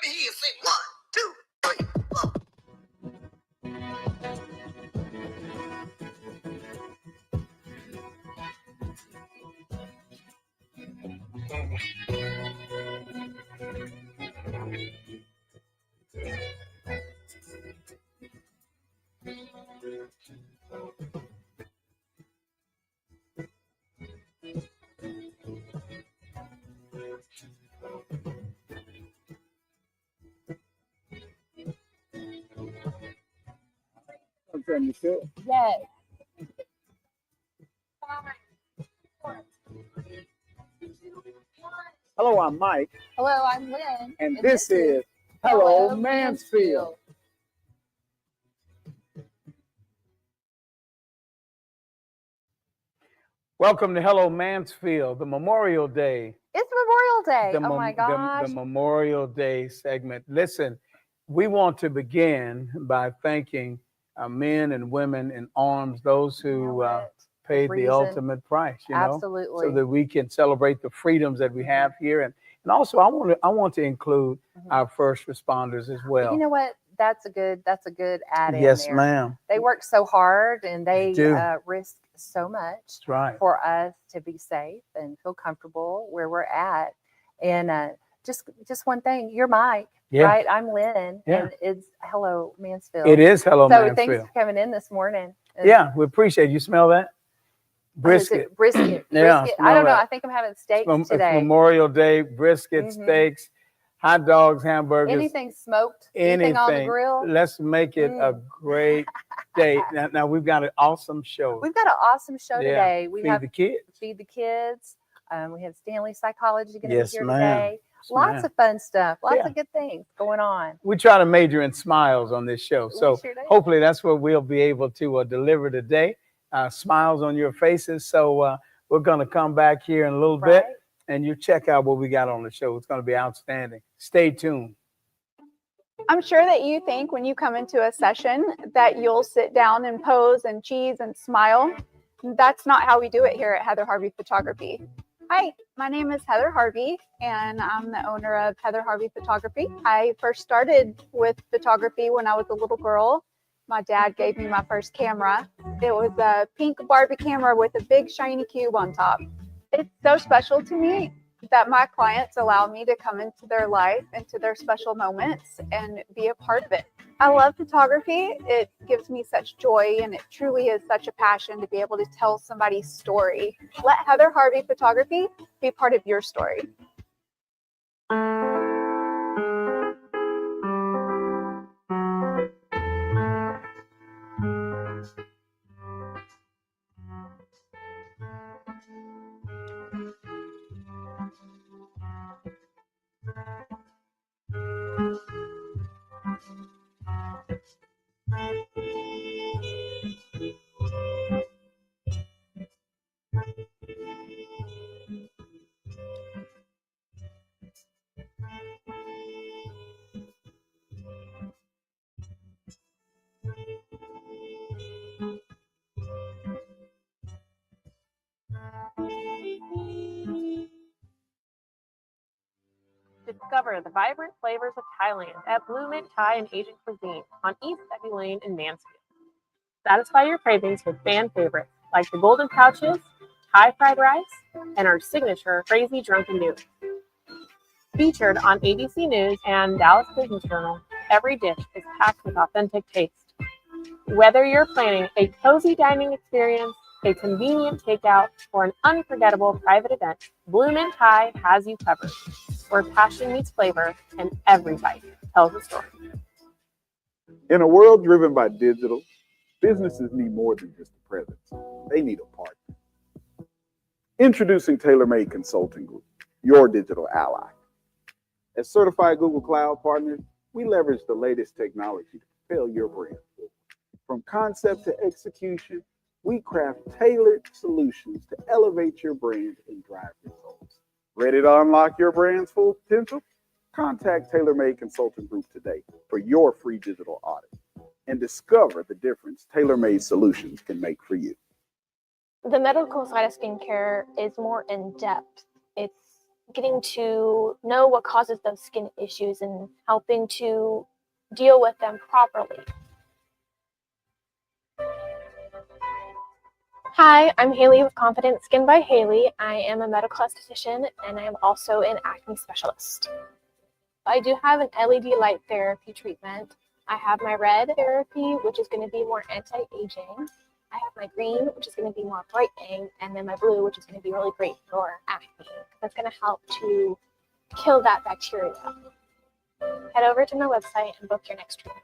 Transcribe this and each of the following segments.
me hear you say 1, 2, 3, 4. Yes. Hello, I'm Mike. Hello, I'm Lynn. And this is Hello Mansfield. Welcome to Hello Mansfield, the Memorial Day. It's Memorial Day. Oh my gosh. The Memorial Day segment. Listen, we want to begin by thanking men and women in arms, those who paid the ultimate price, Absolutely. so that we can celebrate the freedoms that we have here. And also I want to include our first responders as well. You know what? That's a good add-in. Yes, there. ma'am. They work so hard and they risk so much for us to be safe and feel comfortable where we're at. And just one thing, you're Mike, right? I'm Lynn, and it's Hello Mansfield. It is Hello Mansfield. So thanks for coming in this morning. We appreciate it. You smell that? Brisket. Brisket. Yeah, I don't know. I think I'm having steaks today. It's Memorial Day, brisket, steaks, hot dogs, hamburgers. Anything smoked, anything on the grill. Let's make it a great day. Now we've got an awesome show. We've got an awesome show today. We Feed the kids. Feed the kids. We have Stanley Psychology going to be here ma'am. today. Lots of fun stuff. Lots of good things going on. We try to major in smiles on this show. So hopefully that's what we'll be able to deliver today. Smiles on your faces. So we're going to come back here in a little bit and you check out what we got on the show. It's going to be outstanding. Stay tuned. I'm sure that you think when you come into a session that you'll sit down and pose and cheese and smile. That's not how we do it here at Heather Harvey Photography. Hi, my name is Heather Harvey, and I'm the owner of Heather Harvey Photography. I first started with photography when I was a little girl. My dad gave me my first camera. It was a pink Barbie camera with a big shiny cube on top. It's so special to me that my clients allow me to come into their life, into their special moments, and be a part of it. I love photography. It gives me such joy, and it truly is such a passion to be able to tell somebody's story. Let Heather Harvey Photography be part of your story. Discover the vibrant flavors of Thailand at Blue Mint Thai and Asian Cuisine on East Becky Lane in Mansfield. Satisfy your cravings with fan favorites like the Golden Pouches, Thai fried rice, and our signature Crazy Drunken Noodle. Featured on ABC News and Dallas Business Journal, every dish is packed with authentic taste. Whether you're planning a cozy dining experience, a convenient takeout, or an unforgettable private event, Blue Mint Thai has you covered. Where passion meets flavor and every bite tells a story. In a world driven by digital, businesses need more than just a presence. They need a partner. Introducing TaylorMade Consulting Group, your digital ally. As certified Google Cloud partners, we leverage the latest technology to propel your brand forward. From concept to execution, we craft tailored solutions to elevate your brand and drive results. Ready to unlock your brand's full potential? Contact TaylorMade Consulting Group today for your free digital audit and discover the difference TaylorMade solutions can make for you. The medical side of skincare is more in depth. It's getting to know what causes those skin issues and helping to deal with them properly. Hi, I'm Haley with Confident Skin by Haley. I am a medical esthetician and I am also an acne specialist. I do have an LED light therapy treatment. I have my red therapy, which is going to be more anti-aging. I have my green, which is going to be more brightening, and then my blue, which is going to be really great for acne. That's going to help to kill that bacteria. Head over to my website and book your next treatment.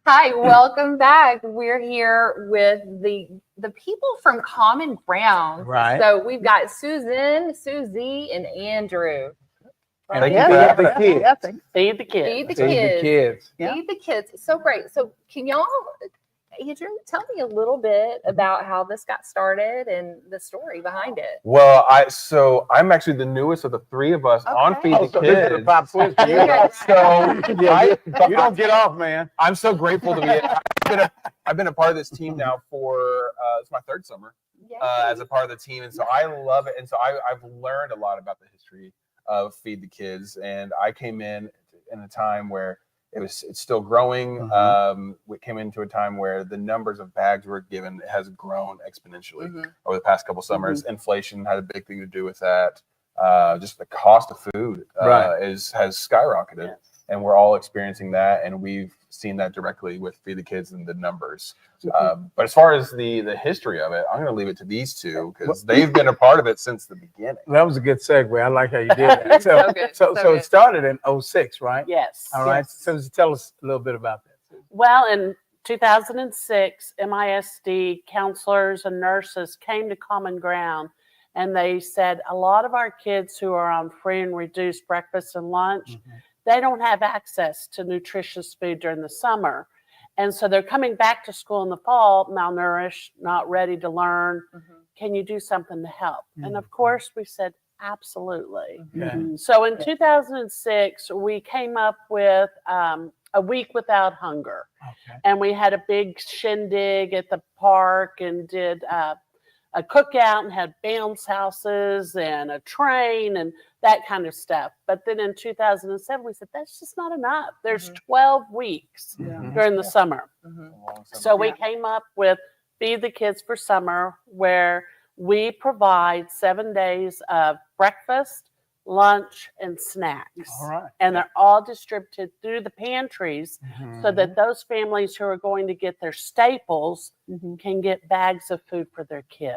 Hi, welcome back. We're here with the people from Common Ground. Right. So we've got Susan, Susie, and Andrew. And feed the kids. Feed the kids. Feed the Feed the kids. kids. Feed the kids. So great. So can y'all, Andrew, tell me a little bit about how this got started and the story behind it. Well, I'm actually the newest of the three of us on Feed the Kids. You don't get off, man. I'm so grateful to be. I've been a part of this team now for it's my third summer as a part of the team, and so I love it. And so I've learned a lot about the history of Feed the Kids, and I came in a time where it's still growing. We came into a time where the numbers of bags we're given has grown exponentially over the past couple summers. Inflation had a big thing to do with that. Just the cost of food has skyrocketed, and we're all experiencing that. And we've seen that directly with Feed the Kids and the numbers. But as far as the history of it, I'm going to leave it to these two because they've been a part of it since the beginning. That was a good segue. I like how you did that. So it started in 2006, right? Yes. All right. So tell us a little bit about that. Well, in 2006, MISD counselors and nurses came to Common Ground, and they said a lot of our kids who are on free and reduced breakfast and lunch, they don't have access to nutritious food during the summer. And so they're coming back to school in the fall, malnourished, not ready to learn. Can you do something to help? And of course, we said, absolutely. So in 2006, we came up with a week without hunger. And we had a big shindig at the park and did a cookout and had bounce houses and a train and that kind of stuff. But then in 2007, we said, that's just not enough. There's 12 weeks during the summer. So we came up with Feed the Kids for Summer, where we provide 7 days of breakfast, lunch, and snacks. And they're all distributed through the pantries so that those families who are going to get their staples can get bags of food for their kids.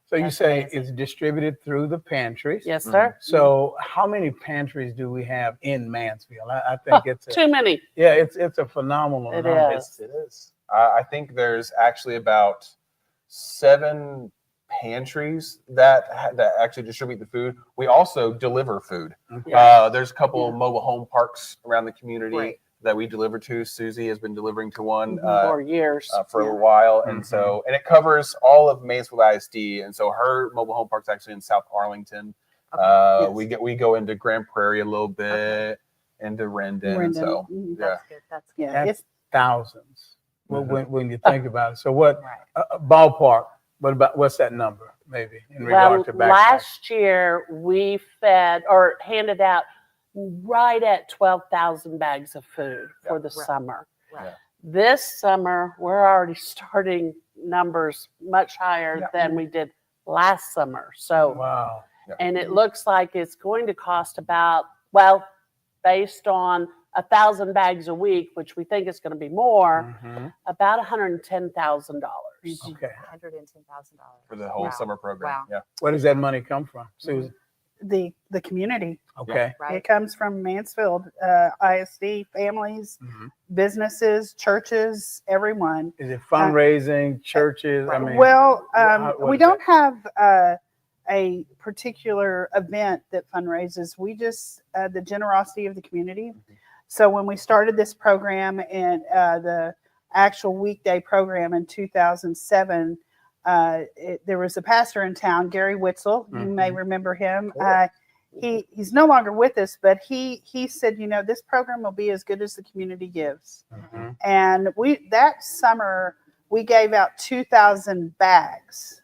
So you say it's distributed through the pantries? Yes, sir. So how many pantries do we have in Mansfield? I think it's too many. Yeah, it's a phenomenal number. It is. I think there's actually about 7 pantries that actually distribute the food. We also deliver food. There's a couple of mobile home parks around the community that we deliver to. Susie has been delivering to one for years, for a while, and so it covers all of Mansfield ISD. And so her mobile home park's actually in South Arlington. We go into Grand Prairie a little bit, into Rendon. And so That's good. It's thousands. When you think about it. So what ballpark? What's that number, maybe, in regard to backpacks? Last year, we fed or handed out right at 12,000 bags of food for the summer. This summer, we're already starting numbers much higher than we did last summer. So, and it looks like it's going to cost about, based on 1,000 bags a week, which we think is going to be more, about $110,000. $110,000 for the whole summer program. Where does that money come from, Susan? The community. Right. It comes from Mansfield ISD, families, businesses, churches, everyone. Is it fundraising, churches? I mean, we don't have a particular event that fundraises. We just the generosity of the community. So when we started this program and the actual weekday program in 2007, there was a pastor in town, Gary Witzel. You may remember him. He's no longer with us, but he said, this program will be as good as the community gives. And that summer we gave out 2,000 bags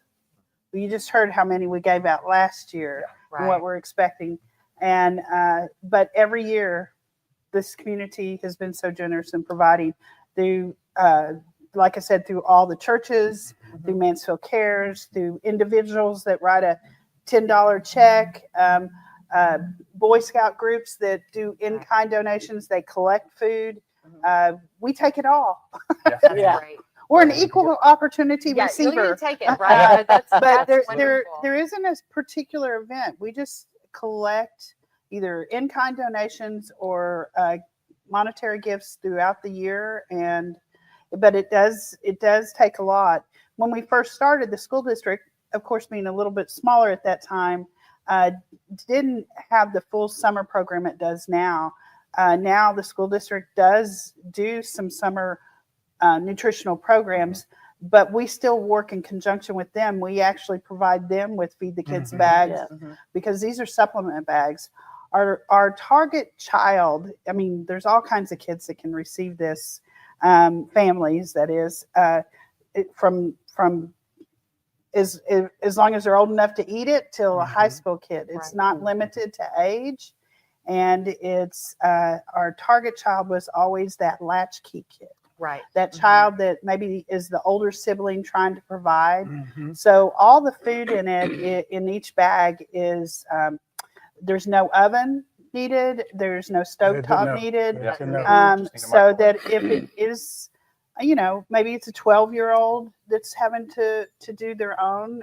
you just heard how many we gave out last year and what we're expecting. And but every year, this community has been so generous in providing through, like I said, through all the churches, through Mansfield Cares, through individuals that write a $10 check, Boy Scout groups that do in-kind donations. They collect food. We take it all. That's great. We're an equal opportunity receiver. You take it, right? But there isn't a particular event. We just collect either in-kind donations or monetary gifts throughout the year, but it does take a lot. When we first started, the school district, of course, being a little bit smaller at that time, didn't have the full summer program it does now. Now the school district does do some summer nutritional programs, but we still work in conjunction with them. We actually provide them with Feed the Kids bags because these are supplement bags. Our target child, I mean, there's all kinds of kids that can receive this, families, that is, from as long as they're old enough to eat it till a high school kid. It's not limited to age. And it's our target child was always that latchkey kid. Right. That child that maybe is the older sibling trying to provide. So all the food in it, in each bag is, there's no oven needed. There's no stovetop needed. So that if it is, maybe it's a 12-year-old that's having to do their own,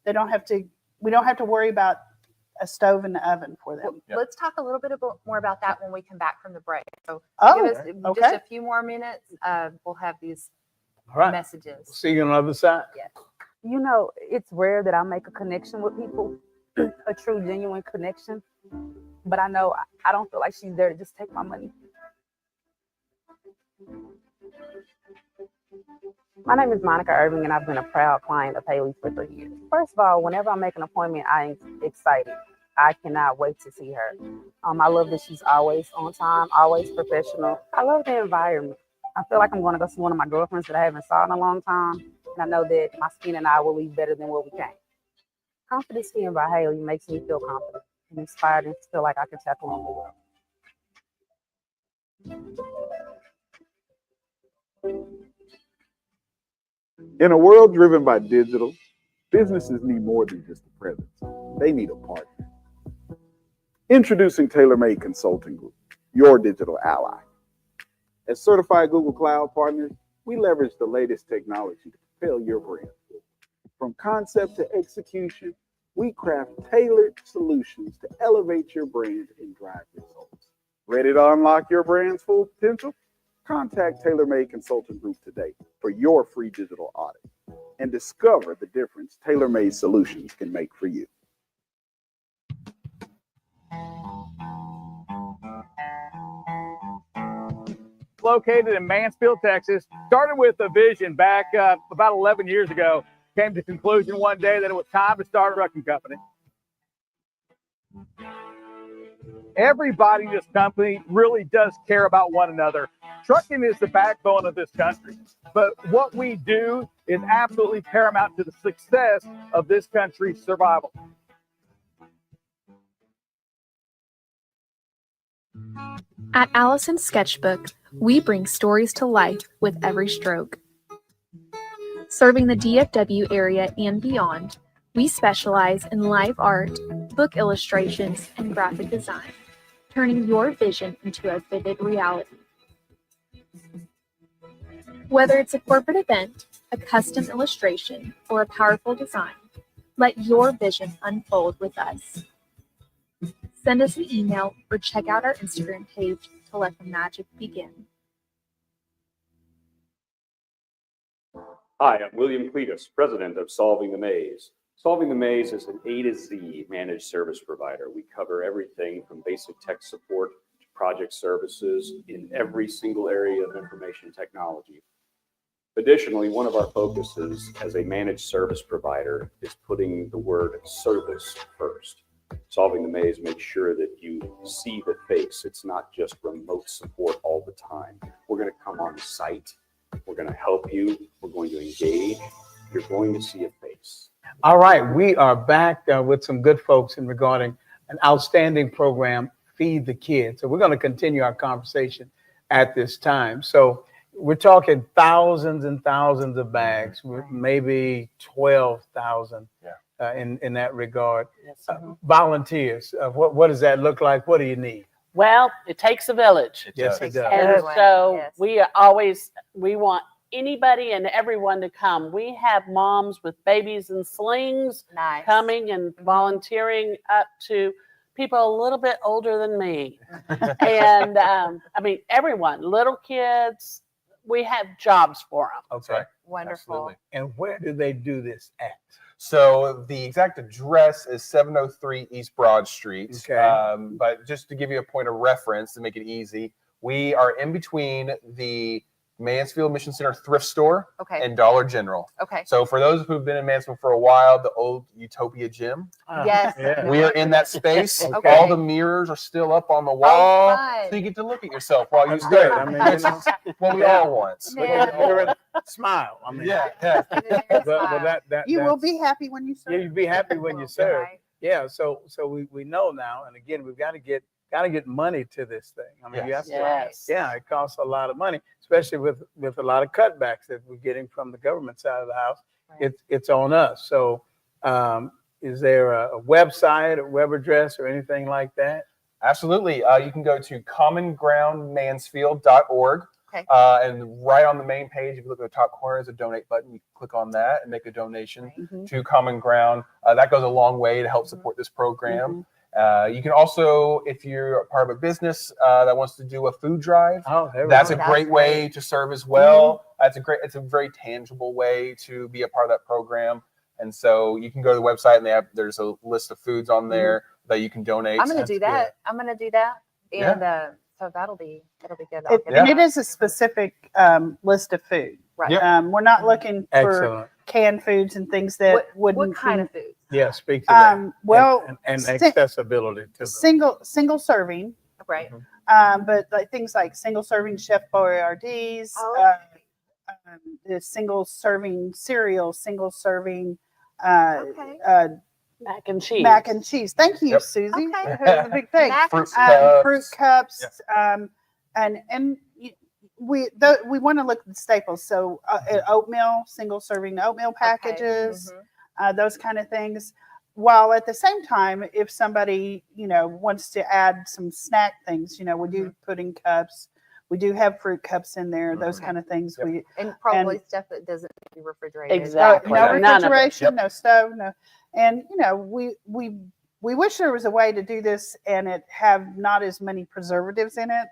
they don't have to, we don't have to worry about a stove in the oven for them. Let's talk a little bit more about that when we come back from the break. So give us just a few more minutes. We'll have these messages. See you on the other side. Yeah. It's rare that I make a connection with people, a true, genuine connection. But I know I don't feel like she's there to just take my money. My name is Monica Irving, and I've been a proud client of Haley's for 3 years. First of all, whenever I make an appointment, I'm excited. I cannot wait to see her. I love that she's always on time, always professional. I love the environment. I feel like I'm going to go see one of my girlfriends that I haven't saw in a long time, and I know that my skin and I will leave better than where we came. Confident Skin by Haley makes me feel confident and inspired and feel like I can tackle on the world. In a world driven by digital, businesses need more than just a presence. They need a partner. Introducing TaylorMade Consulting Group, your digital ally. As certified Google Cloud partners, we leverage the latest technology to propel your brand. From concept to execution, we craft tailored solutions to elevate your brand and drive results. Ready to unlock your brand's full potential? Contact TaylorMade Consulting Group today for your free digital audit and discover the difference TaylorMade solutions can make for you. Located in Mansfield, Texas, started with a vision back about 11 years ago. Came to the conclusion one day that it was time to start a trucking company. Everybody in this company really does care about one another. Trucking is the backbone of this country, but what we do is absolutely paramount to the success of this country's survival. At Allison Sketchbook, we bring stories to life with every stroke. Serving the DFW area and beyond, we specialize in live art, book illustrations, and graphic design, turning your vision into a vivid reality. Whether it's a corporate event, a custom illustration, or a powerful design, let your vision unfold with us. Send us an email or check out our Instagram page to let the magic begin. Hi, I'm William Cletus, president of Solving the Maze. Solving the Maze is an A to Z managed service provider. We cover everything from basic tech support to project services in every single area of information technology. Additionally, one of our focuses as a managed service provider is putting the word service first. Solving the Maze makes sure that you see the face. It's not just remote support all the time. We're going to come on site. We're going to help you. We're going to engage. You're going to see a face. All right, we are back with some good folks in regarding an outstanding program, Feed the Kids. So we're going to continue our conversation at this time. So we're talking thousands and thousands of bags, maybe 12,000 in that regard. Yes, volunteers, what does that look like? What do you need? Well, it takes a village. Yes, it does. And so we want anybody and everyone to come. We have moms with babies in slings coming and volunteering, up to people a little bit older than me. And I mean, everyone, little kids, we have jobs for them. Okay. Wonderful. Absolutely. And where do they do this at? So the exact address is 703 East Broad Street. Okay. But just to give you a point of reference to make it easy, we are in between the Mansfield Mission Center thrift store and Dollar General. Okay. So for those who've been in Mansfield for a while, the old Utopia Gym. Yes. We are in that space. Okay. All the mirrors are still up on the wall. So you get to look at yourself while you stare. I mean, That's what we all want. Smile. I mean, Yeah. but that You will be happy when you serve. Yeah, you'd be happy when you serve. Right. Yeah. So we know now, and again, we've got to get money to this thing. I mean, you have to. Yes. Yeah, it costs a lot of money, especially with a lot of cutbacks that we're getting from the government side of the house. Right. It's on us. So, is there a website, a web address, or anything like that? Absolutely. You can go to commongroundmansfield.org. Okay. And right on the main page, if you look at the top corner, there's a donate button. You click on that and make a donation to Common Ground. That goes a long way to help support this program. You can also, if you're a part of a business that wants to do a food drive, that's a great way to serve as well. It's a very tangible way to be a part of that program. And so you can go to the website and there's a list of foods on there that you can donate. I'm going to do that. I'm going to do that. And so that'll be good. And it is a specific list of food. Right. We're not looking for canned foods and things that wouldn't. What kind of food? Yeah, speak to that. Well, and accessibility to them. Single serving. Right. But like things like single serving Chef Boyardee's, the single serving cereal, single serving mac and cheese. Mac and cheese. Thank you, Susie. Okay. That's a big thing. Fruit cups. And we want to look at the staples. So oatmeal, single serving oatmeal packages, those kind of things. While at the same time, if somebody wants to add some snack things, we do pudding cups. We do have fruit cups in there, those kind of things. And probably stuff that doesn't be refrigerated. Exactly. No refrigeration, no stove, no. And we wish there was a way to do this and it have not as many preservatives in it,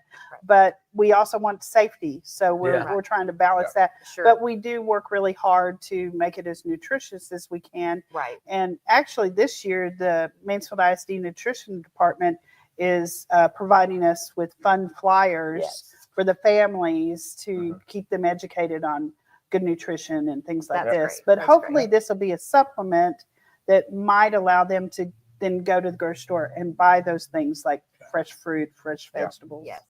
but we also want safety. So we're trying to balance that. Sure. But we do work really hard to make it as nutritious as we can. Right. And actually this year, the Mansfield ISD Nutrition Department is providing us with fun flyers for the families to keep them educated on good nutrition and things like this. But hopefully this will be a supplement that might allow them to then go to the grocery store and buy those things like fresh fruit, fresh vegetables. Yes.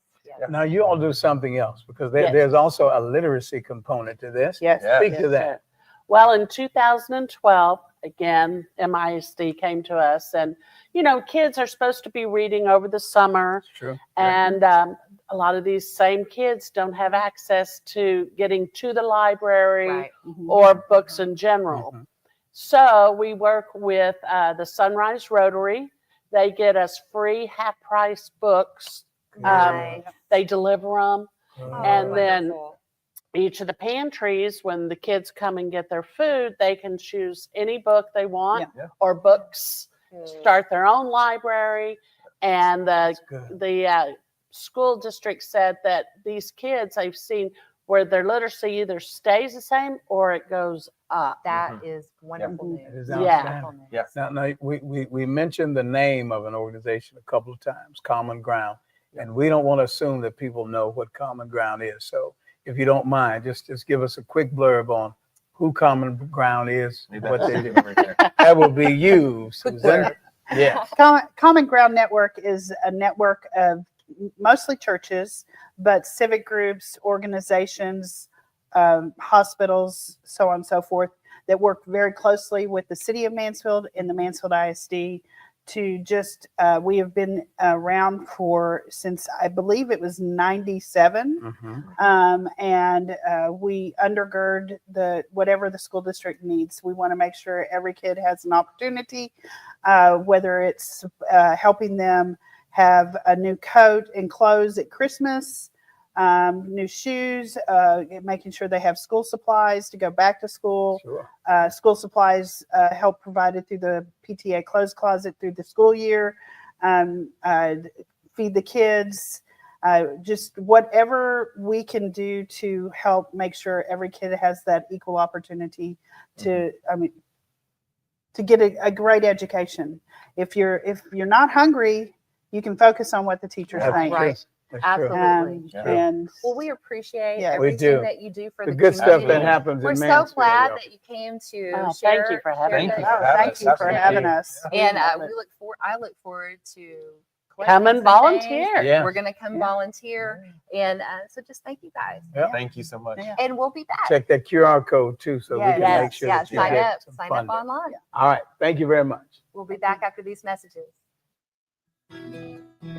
Now you all do something else because there's also a literacy component to this. Yes. Speak to that. Well, in 2012, again, MISD came to us, and kids are supposed to be reading over the summer. True. And a lot of these same kids don't have access to getting to the library or books in general. So we work with the Sunrise Rotary. They get us free half-price books. They deliver them. And then each of the pantries, when the kids come and get their food, they can choose any book they want or books, start their own library. And the school district said that these kids, I've seen where their literacy either stays the same or it goes up. That is wonderful news. It is Yeah. Yes. Now we mentioned the name of an organization a couple of times, Common Ground, and we don't want to assume that people know what Common Ground is. So if you don't mind, just give us a quick blurb on who Common Ground is, what they do. That will be you, Susan. Yeah. Common Ground Network is a network of mostly churches, but civic groups, organizations, hospitals, so on and so forth, that work very closely with the city of Mansfield and the Mansfield ISD to just, we have been around since I believe it was 97. And we undergird whatever the school district needs. We want to make sure every kid has an opportunity, whether it's helping them have a new coat and clothes at Christmas, new shoes, making sure they have school supplies to go back to school. Sure. School supplies help provided through the PTA clothes closet through the school year. Feed the kids. Just whatever we can do to help make sure every kid has that equal opportunity to, to get a great education. If you're not hungry, you can focus on what the teacher's saying. Right. Absolutely. And well, we appreciate we everything that you do for the good community. stuff that happens. We're in so Mansfield, glad that you came to share. Thank you for having share us. this. Thank you for having us. And I look forward to come and collecting some volunteer. things. Yeah. We're going to come volunteer. And so just thank you guys. Thank you so much. And we'll be back. Check that QR code too, so we can make sure that you sign get up. some Sign funding. up online. All right. Thank you very much. We'll be back after these messages.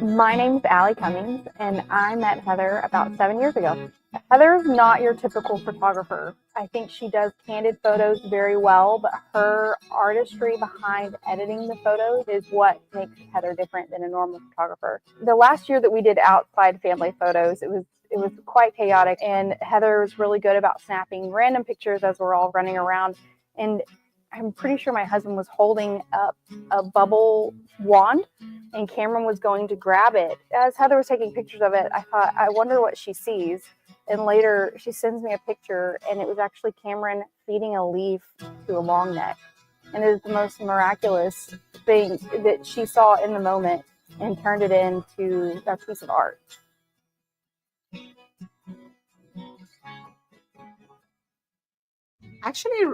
My name's Allie Cummings, and I met Heather about 7 years ago. Heather's not your typical photographer. I think she does candid photos very well, but her artistry behind editing the photos is what makes Heather different than a normal photographer. The last year that we did outside family photos, it was quite chaotic, and Heather was really good about snapping random pictures as we're all running around. And I'm pretty sure my husband was holding up a bubble wand and Cameron was going to grab it. As Heather was taking pictures of it, I thought, I wonder what she sees. And later she sends me a picture and it was actually Cameron feeding a leaf to a long neck. And it is the most miraculous thing that she saw in the moment and turned it into a piece of art. Actually,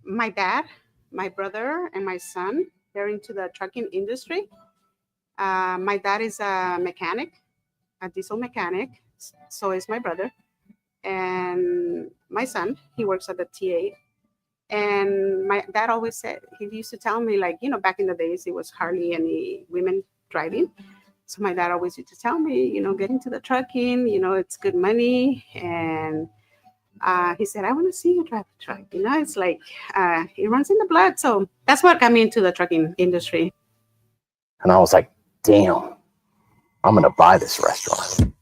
my dad, my brother, and my son, they're into the trucking industry. My dad is a mechanic, a diesel mechanic. So is my brother. And my son, he works at the TA. And my dad always said, he used to tell me, like, back in the days, it was hardly any women driving. So my dad always used to tell me, get into the trucking, it's good money. And he said, I want to see you drive a truck. It's like, it runs in the blood. So that's what got me into the trucking industry. And I was like, damn, I'm going to buy this restaurant.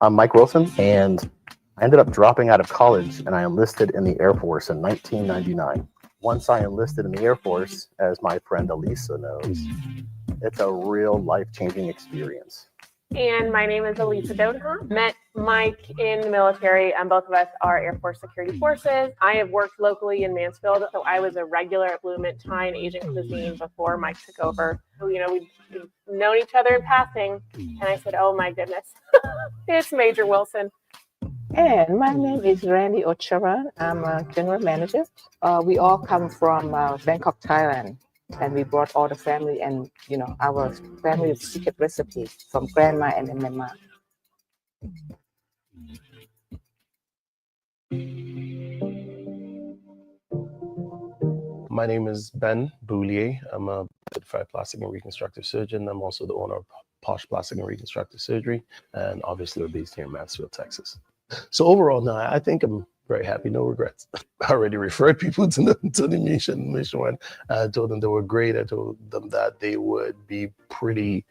I'm Mike Wilson, and I ended up dropping out of college, and I enlisted in the Air Force in 1999. Once I enlisted in the Air Force, as my friend Elisa knows, it's a real life-changing experience. And my name is Elisa Dodenhoff. Met Mike in the military, and both of us are Air Force Security Forces. I have worked locally in Mansfield, so I was a regular at Blue Mint Thai and Asian Cuisine before Mike took over. So, we've known each other in passing, and I said, oh my goodness, it's Major Wilson. And my name is Randy Ocharan. I'm a general manager. We all come from Bangkok, Thailand. And we brought all the family and, our family's secret recipe from grandma and mama. My name is Ben Boulier. I'm a certified plastic and reconstructive surgeon. I'm also the owner of Posh Plastic and Reconstructive Surgery. And obviously we're based here in Mansfield, Texas. So overall, no, I think I'm very happy, no regrets. I already referred people to the mission one. I told them they were great. I told them that they would be pretty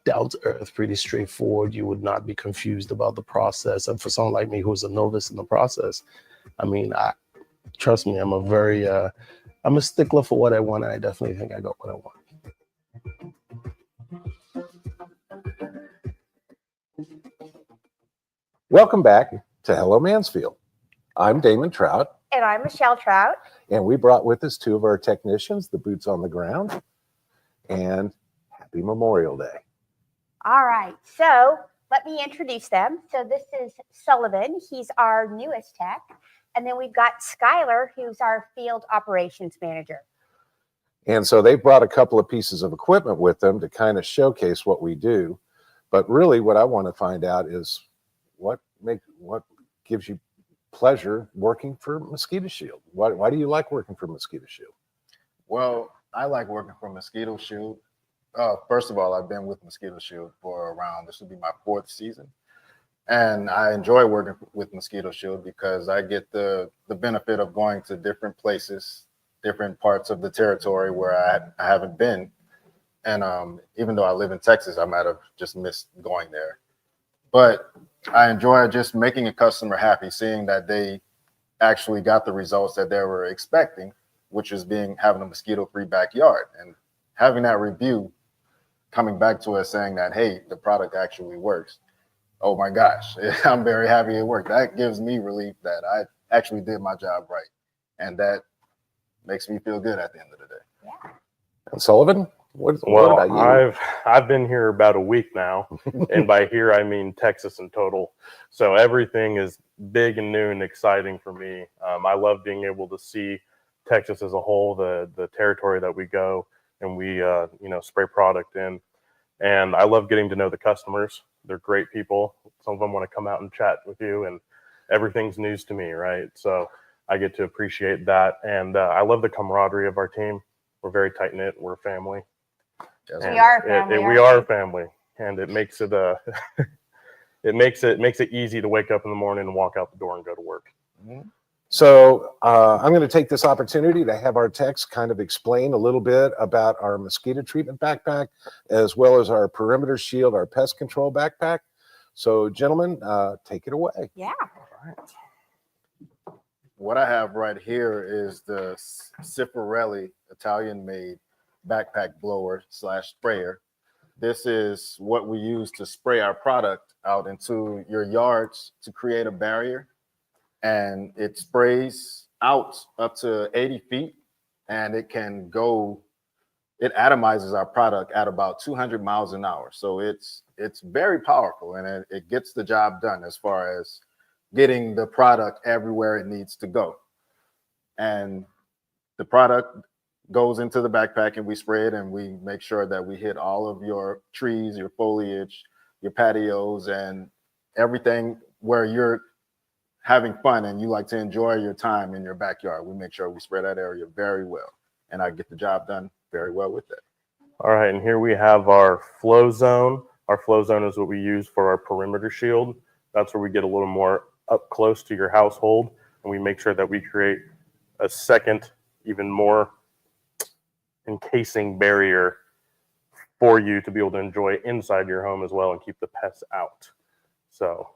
down to earth, pretty straightforward. You would not be confused about the process. And for someone like me who's a novice in the process, trust me, I'm a stickler for what I want. And I definitely think I got what I want. Welcome back to Hello Mansfield. I'm Damon Trout. And I'm Michelle Trout. And we brought with us two of our technicians, the boots on the ground, and happy Memorial Day. All right, so let me introduce them. So this is Sullivan. He's our newest tech. And then we've got Skylar, who's our field operations manager. And so they brought a couple of pieces of equipment with them to kind of showcase what we do. But really what I want to find out is what gives you pleasure working for Mosquito Shield. Why do you like working for Mosquito Shield? Well, I like working for Mosquito Shield. First of all, I've been with Mosquito Shield for this will be my 4th season. And I enjoy working with Mosquito Shield because I get the benefit of going to different places, different parts of the territory where I haven't been. And even though I live in Texas, I might have just missed going there. But I enjoy just making a customer happy, seeing that they actually got the results that they were expecting, which is having a mosquito-free backyard. And having that review coming back to us saying that, hey, the product actually works. Oh my gosh, I'm very happy it worked. That gives me relief that I actually did my job right. And that makes me feel good at the end of the day. Yeah. And Sullivan, what about you? I've been here about a week now. And by here, I mean Texas in total. So everything is big and new and exciting for me. I love being able to see Texas as a whole, the territory that we go and we spray product in. And I love getting to know the customers. They're great people. Some of them want to come out and chat with you, and everything's news to me, right? So I get to appreciate that. And I love the camaraderie of our team. We're very tight knit. We're a family. We are a family. We are a family, and it makes it it makes it easy to wake up in the morning and walk out the door and go to work. Mm-hmm. So I'm going to take this opportunity to have our techs kind of explain a little bit about our mosquito treatment backpack, as well as our perimeter shield, our pest control backpack. So gentlemen, take it away. Yeah. All right. What I have right here is the Cifarelli Italian-made backpack blower / sprayer. This is what we use to spray our product out into your yards to create a barrier. And it sprays out up to 80 feet, and it atomizes our product at about 200 miles an hour. So it's very powerful, and it gets the job done as far as getting the product everywhere it needs to go. And the product goes into the backpack, and we spray it, and we make sure that we hit all of your trees, your foliage, your patios, and everything where you're having fun and you like to enjoy your time in your backyard. We make sure we spray that area very well, and I get the job done very well with it. All right, and here we have our flow zone. Our flow zone is what we use for our perimeter shield. That's where we get a little more up close to your household, and we make sure that we create a second, even more encasing barrier for you to be able to enjoy inside your home as well and keep the pests out. So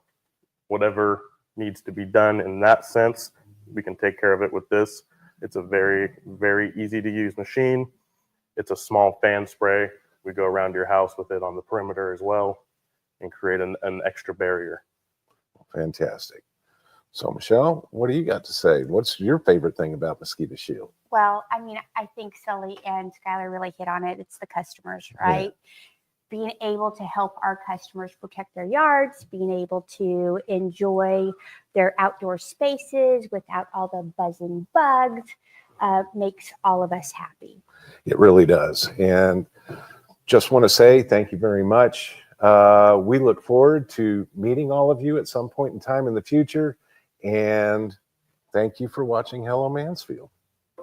whatever needs to be done in that sense, we can take care of it with this. It's a very, very easy to use machine. It's a small fan spray. We go around your house with it on the perimeter as well and create an extra barrier. Fantastic. So Michelle, what do you got to say? What's your favorite thing about Mosquito Shield? Well, I mean, I think Sully and Skylar really hit on it. It's the customers, right? Yeah. Being able to help our customers protect their yards, being able to enjoy their outdoor spaces without all the buzzing bugs, makes all of us happy. It really does. And just want to say thank you very much. We look forward to meeting all of you at some point in time in the future. And thank you for watching Hello Mansfield.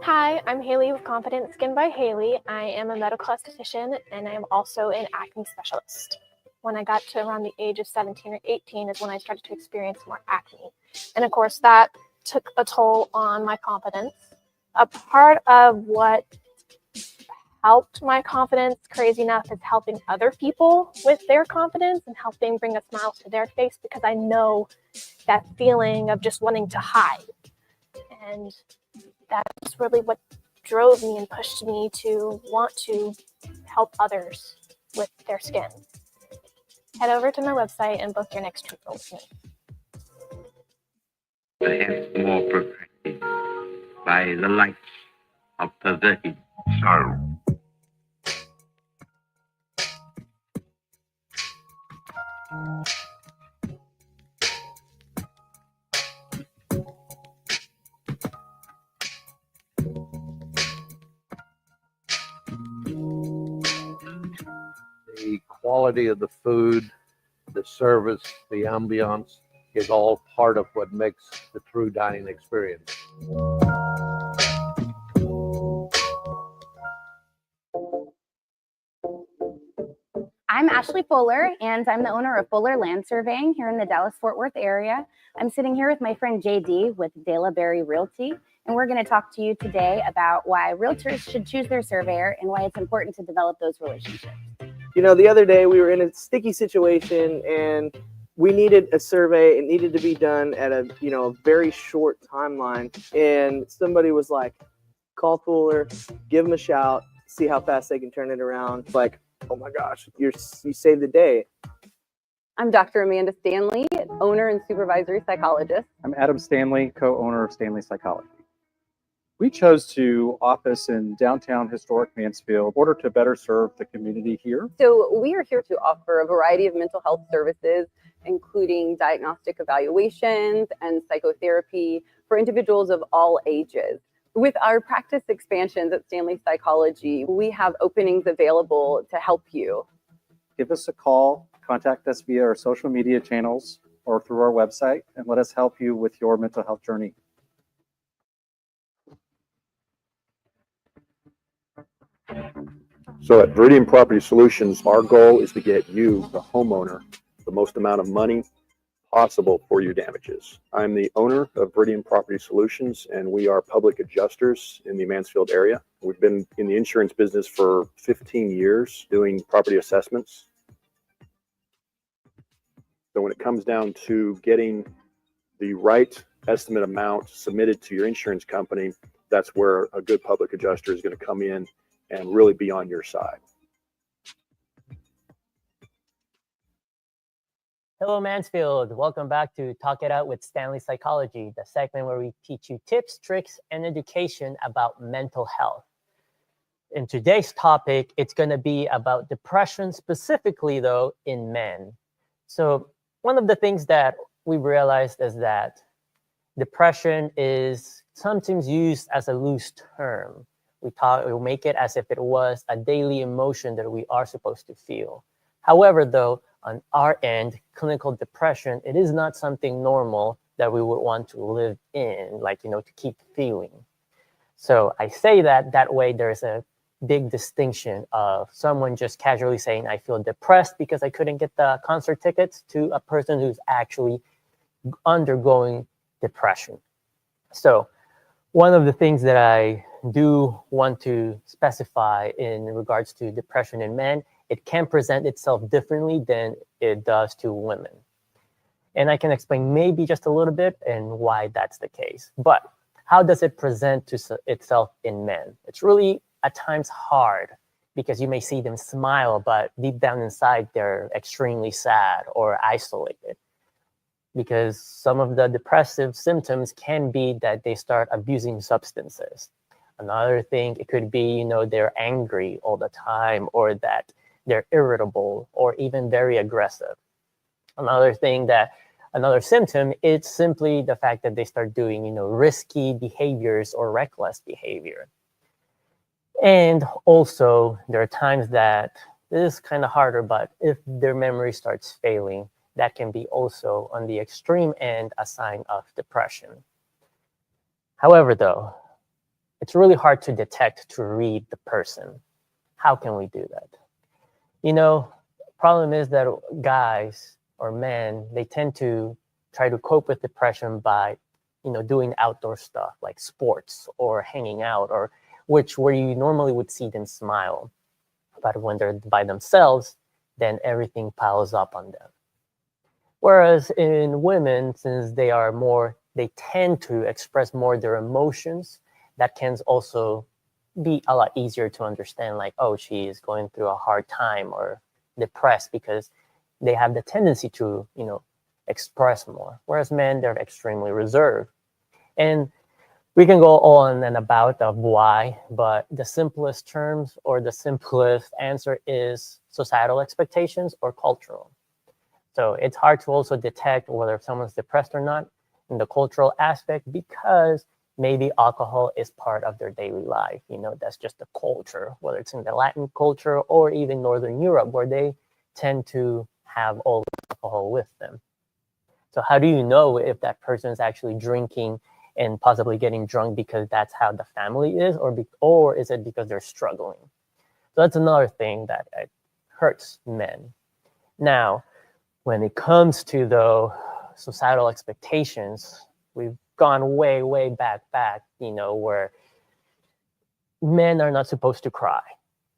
Hi, I'm Haley with Confident Skin by Haley. I am a medical esthetician, and I am also an acne specialist. When I got to around the age of 17 or 18 is when I started to experience more acne. And of course, that took a toll on my confidence. A part of what helped my confidence, crazy enough, is helping other people with their confidence and helping bring a smile to their face, because I know that feeling of just wanting to hide. And that's really what drove me and pushed me to want to help others with their skin. Head over to my website and book your next treatment with me. Perhaps more perfected by the light of perverted sorrow. The quality of the food, the service, the ambiance, is all part of what makes the true dining experience. I'm Ashley Fuller, and I'm the owner of Fuller Land Surveying here in the Dallas-Fort Worth area. I'm sitting here with my friend JD with Dela Berry Realty, and we're going to talk to you today about why realtors should choose their surveyor and why it's important to develop those relationships. You know, the other day we were in a sticky situation and we needed a survey. It needed to be done at a, a very short timeline. And somebody was like, call Fuller, give them a shout, see how fast they can turn it around. It's like, oh my gosh, you saved the day. I'm Dr. Amanda Stanley, owner and supervisory psychologist. I'm Adam Stanley, co-owner of Stanley Psychology. We chose to office in downtown historic Mansfield in order to better serve the community here. So we are here to offer a variety of mental health services, including diagnostic evaluations and psychotherapy for individuals of all ages. With our practice expansions at Stanley Psychology, we have openings available to help you. Give us a call, contact us via our social media channels or through our website, and let us help you with your mental health journey. So at Viridian Property Solutions, our goal is to get you, the homeowner, the most amount of money possible for your damages. I'm the owner of Viridian Property Solutions, and we are public adjusters in the Mansfield area. We've been in the insurance business for 15 years doing property assessments. So when it comes down to getting the right estimate amount submitted to your insurance company, that's where a good public adjuster is going to come in and really be on your side. Hello Mansfield, welcome back to Talk It Out with Stanley Psychology, the segment where we teach you tips, tricks, and education about mental health. In today's topic, it's going to be about depression, specifically though in men. So one of the things that we realized is that depression is sometimes used as a loose term. We make it as if it was a daily emotion that we are supposed to feel. However, though, on our end, clinical depression, it is not something normal that we would want to live in, to keep feeling. So I say that way there's a big distinction of someone just casually saying, I feel depressed because I couldn't get the concert tickets, to a person who's actually undergoing depression. So one of the things that I do want to specify in regards to depression in men, it can present itself differently than it does to women. And I can explain maybe just a little bit and why that's the case. But how does it present to itself in men? It's really at times hard because you may see them smile, but deep down inside, they're extremely sad or isolated. Because some of the depressive symptoms can be that they start abusing substances. Another thing, it could be, they're angry all the time, or that they're irritable or even very aggressive. Another symptom, it's simply the fact that they start doing, risky behaviors or reckless behavior. And also, there are times that this is kind of harder, but if their memory starts failing, that can be also on the extreme end a sign of depression. However, though, it's really hard to detect, to read the person. How can we do that? Problem is that guys or men, they tend to try to cope with depression by, doing outdoor stuff like sports or hanging out, or where you normally would see them smile. But when they're by themselves, then everything piles up on them. Whereas in women, since they tend to express more their emotions, that can also be a lot easier to understand, like, oh, she is going through a hard time or depressed, because they have the tendency to, express more. Whereas men, they're extremely reserved. And we can go on and about of why, but the simplest terms or the simplest answer is societal expectations or cultural. So it's hard to also detect whether someone's depressed or not in the cultural aspect, because maybe alcohol is part of their daily life. That's just the culture, whether it's in the Latin culture or even Northern Europe, where they tend to have all the alcohol with them. So how do you know if that person is actually drinking and possibly getting drunk because that's how the family is, or is it because they're struggling? So that's another thing that hurts men. Now, when it comes to the societal expectations, we've gone way, way back, where men are not supposed to cry.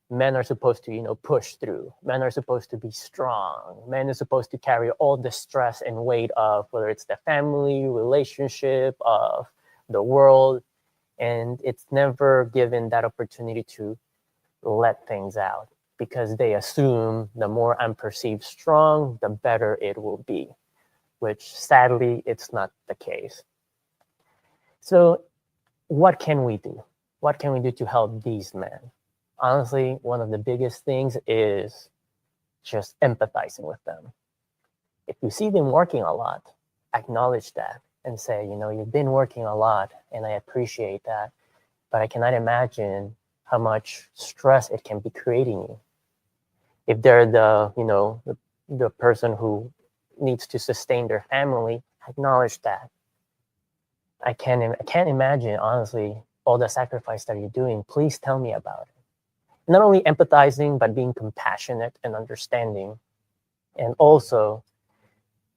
Men are supposed to, push through. Men are supposed to be strong. Men are supposed to carry all the stress and weight of whether it's the family, relationship, of the world. And it's never given that opportunity to let things out because they assume the more I'm perceived strong, the better it will be, which sadly, it's not the case. So what can we do? What can we do to help these men? Honestly, one of the biggest things is just empathizing with them. If you see them working a lot, acknowledge that and say, you've been working a lot and I appreciate that, but I cannot imagine how much stress it can be creating you. If they're the person who needs to sustain their family, acknowledge that. I can't imagine, honestly, all the sacrifice that you're doing. Please tell me about it. Not only empathizing, but being compassionate and understanding, and also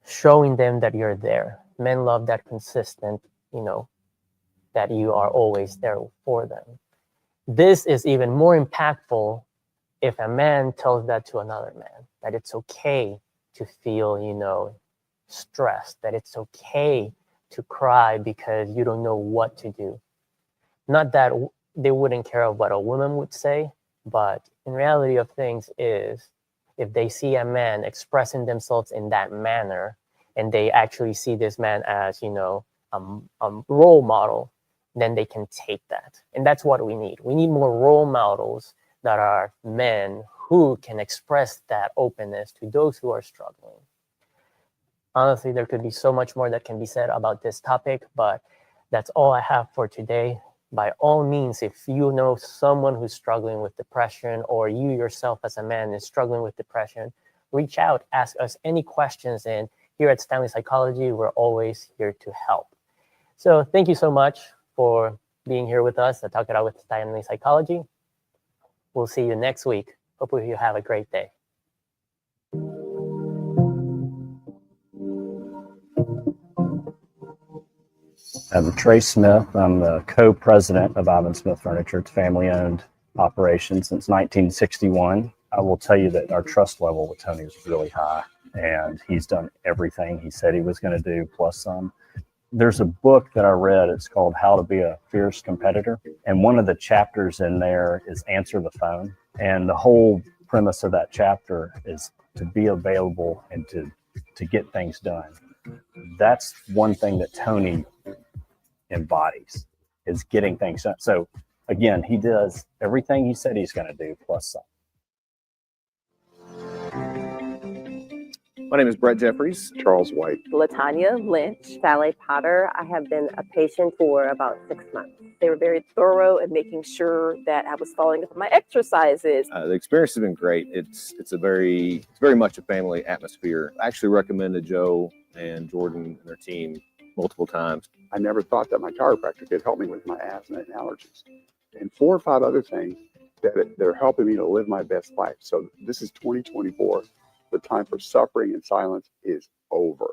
showing them that you're there. Men love that consistent, that you are always there for them. This is even more impactful if a man tells that to another man, that it's okay to feel, stressed, that it's okay to cry because you don't know what to do. Not that they wouldn't care of what a woman would say, but in reality of things is if they see a man expressing themselves in that manner and they actually see this man as, a role model, then they can take that. And that's what we need. We need more role models that are men who can express that openness to those who are struggling. Honestly, there could be so much more that can be said about this topic, but that's all I have for today. By all means, if you know someone who's struggling with depression or you yourself as a man is struggling with depression, reach out, ask us any questions. And here at Stanley Psychology, we're always here to help. So thank you so much for being here with us at Talk It Out with Stanley Psychology. We'll see you next week. Hopefully you have a great day. I'm Trey Smith. I'm the co-president of Ivan Smith Furniture. It's family-owned operation since 1961. I will tell you that our trust level with Tony is really high, and he's done everything he said he was going to do, plus some. There's a book that I read. It's called How to Be a Fierce Competitor, and one of the chapters in there is Answer the Phone, and the whole premise of that chapter is to be available and to get things done. That's one thing that Tony embodies, is getting things done. So again, he does everything he said he's going to do, plus some. My name is Brett Jeffries. Charles White. Latanya Lynch. Sally Potter. I have been a patient for about 6 months. They were very thorough in making sure that I was following up on my exercises. The experience has been great. It's very much a family atmosphere. I actually recommended Joe and Jordan and their team multiple times. I never thought that my chiropractor could help me with my asthma and allergies, and 4 or 5 other things that they're helping me to live my best life. So this is 2024. The time for suffering and silence is over.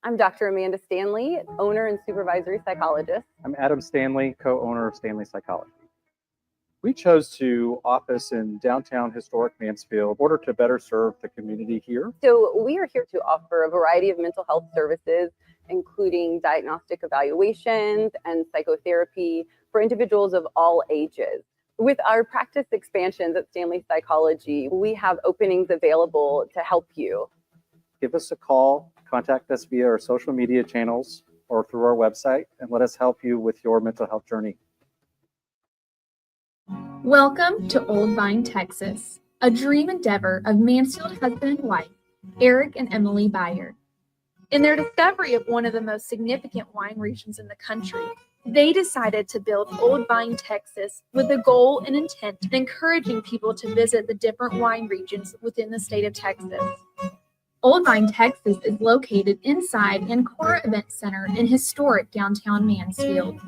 I'm Dr. Amanda Stanley, owner and supervisory psychologist. I'm Adam Stanley, co-owner of Stanley Psychology. We chose to office in downtown historic Mansfield in order to better serve the community here. So we are here to offer a variety of mental health services, including diagnostic evaluations and psychotherapy for individuals of all ages. With our practice expansions at Stanley Psychology, we have openings available to help you. Give us a call, contact us via our social media channels or through our website, and let us help you with your mental health journey. Welcome to Old Vine, Texas, a dream endeavor of Mansfield husband and wife, Erick and Emily Byard. In their discovery of one of the most significant wine regions in the country, they decided to build Old Vine, Texas, with the goal and intent of encouraging people to visit the different wine regions within the state of Texas. Old Vine, Texas is located inside Ancora Event Center in historic downtown Mansfield.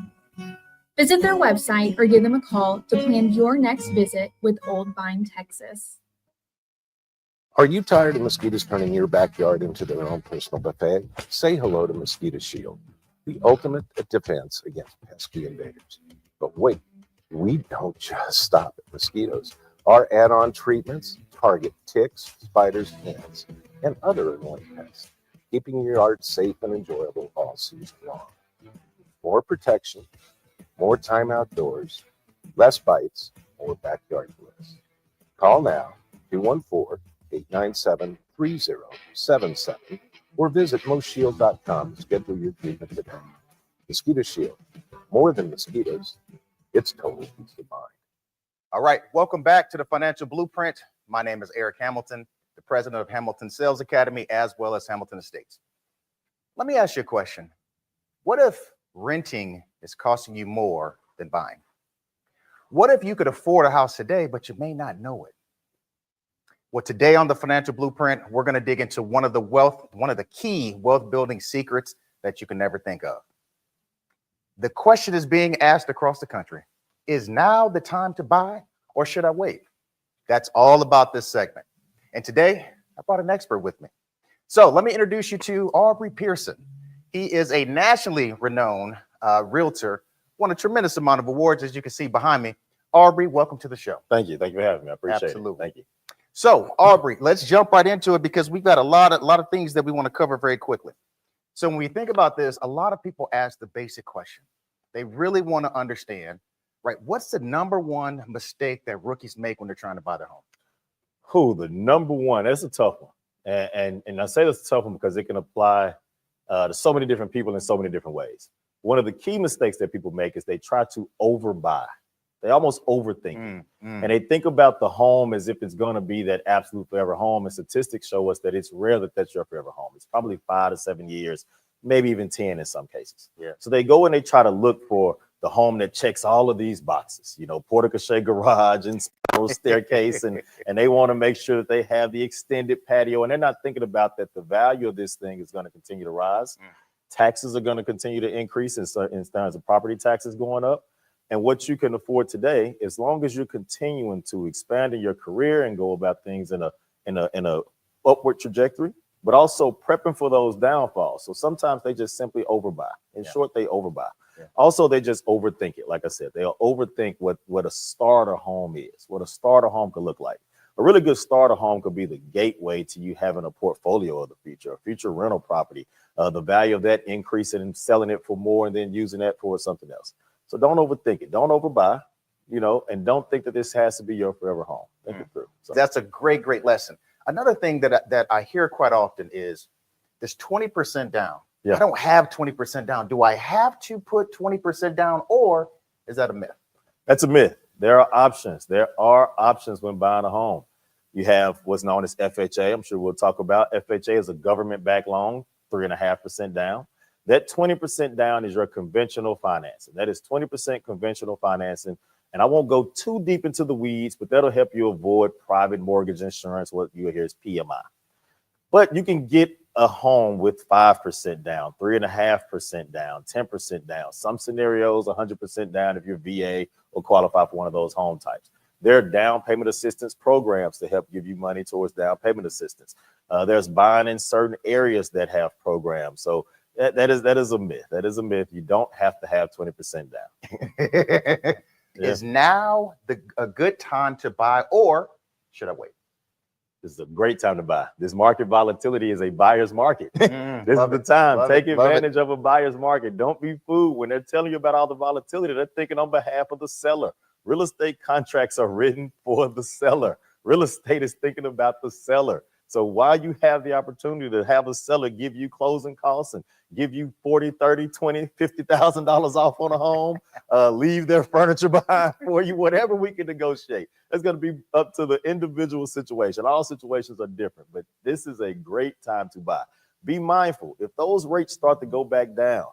Visit their website or give them a call to plan your next visit with Old Vine, Texas. Are you tired of mosquitoes turning your backyard into their own personal buffet? Say hello to Mosquito Shield, the ultimate defense against pesky invaders. But wait, we don't just stop at mosquitoes. Our add-on treatments target ticks, spiders, ants, and other annoying pests, keeping your yard safe and enjoyable all season long. More protection, more time outdoors, less bites, more backyard bliss. Call now, 214-897-3077, or visit moshield.com to schedule your treatment today. Mosquito Shield, more than mosquitoes, it's total peace of mind. All right, welcome back to the Financial Blueprint. My name is Eric Hamilton, the president of Hamilton Sales Academy, as well as Hamilton Estates. Let me ask you a question. What if renting is costing you more than buying? What if you could afford a house today, but you may not know it? Well, today on the Financial Blueprint, we're going to dig into one of the key wealth building secrets that you can never think of. The question is being asked across the country: is now the time to buy, or should I wait? That's all about this segment. And today, I brought an expert with me. So let me introduce you to Aubrey Pearson. He is a nationally renowned realtor, won a tremendous amount of awards, as you can see behind me. Aubrey, welcome to the show. Thank you. Thank you for having me. I appreciate Absolutely. it. Thank you. So, Aubrey, let's jump right into it because we've got a lot of things that we want to cover very quickly. So when we think about this, a lot of people ask the basic question. They really want to understand, right? What's the number one mistake that rookies make when they're trying to buy their home? The number one? That's a tough one. And I say that's a tough one because it can apply to so many different people in so many different ways. One of the key mistakes that people make is they try to overbuy. They almost overthink it. And they think about the home as if it's going to be that absolute forever home. And statistics show us that it's rare that that's your forever home. It's probably 5 to 7 years, maybe even 10 in some cases. Yeah. So they go and they try to look for the home that checks all of these boxes, porte-cochere garage and spiral staircase. And they want to make sure that they have the extended patio. And they're not thinking about that the value of this thing is going to continue to rise. Taxes are going to continue to increase in terms of property taxes going up. And what you can afford today, as long as you're continuing to expand in your career and go about things in a upward trajectory, but also prepping for those downfalls. So sometimes they just simply overbuy. In short, they overbuy. Also, they just overthink it. Like I said, they'll overthink what a starter home is, what a starter home could look like. A really good starter home could be the gateway to you having a portfolio of the future, a future rental property, the value of that increasing and selling it for more and then using that for something else. So don't overthink it. Don't overbuy, and don't think that this has to be your forever home. Think it through. So. That's a great lesson. Another thing that I hear quite often is this 20% down. Yeah. I don't have 20% down. Do I have to put 20% down, or is that a myth? That's a myth. There are options. There are options when buying a home. You have what's known as FHA. I'm sure we'll talk about. FHA is a government-backed loan, 3.5% down. That 20% down is your conventional financing. That is 20% conventional financing. And I won't go too deep into the weeds, but that'll help you avoid private mortgage insurance. What you hear is PMI. But you can get a home with 5% down, 3.5% down, 10% down. Some scenarios, 100% down if you're VA or qualify for one of those home types. There are down payment assistance programs to help give you money towards down payment assistance. There's buying in certain areas that have programs. So that is a myth. That is a myth. You don't have to have 20% down. Is now a good time to buy, or should I wait? This is a great time to buy. This market volatility is a buyer's market. This is the time. Take advantage of a buyer's market. Don't be fooled when they're telling you about all the volatility. They're thinking on behalf of the seller. Real estate contracts are written for the seller. Real estate is thinking about the seller. So while you have the opportunity to have a seller give you closing costs and give you $40,000, $30,000, $20,000, $50,000 off on a home, leave their furniture behind for you, whatever we can negotiate. That's going to be up to the individual situation. All situations are different, but this is a great time to buy. Be mindful. If those rates start to go back down,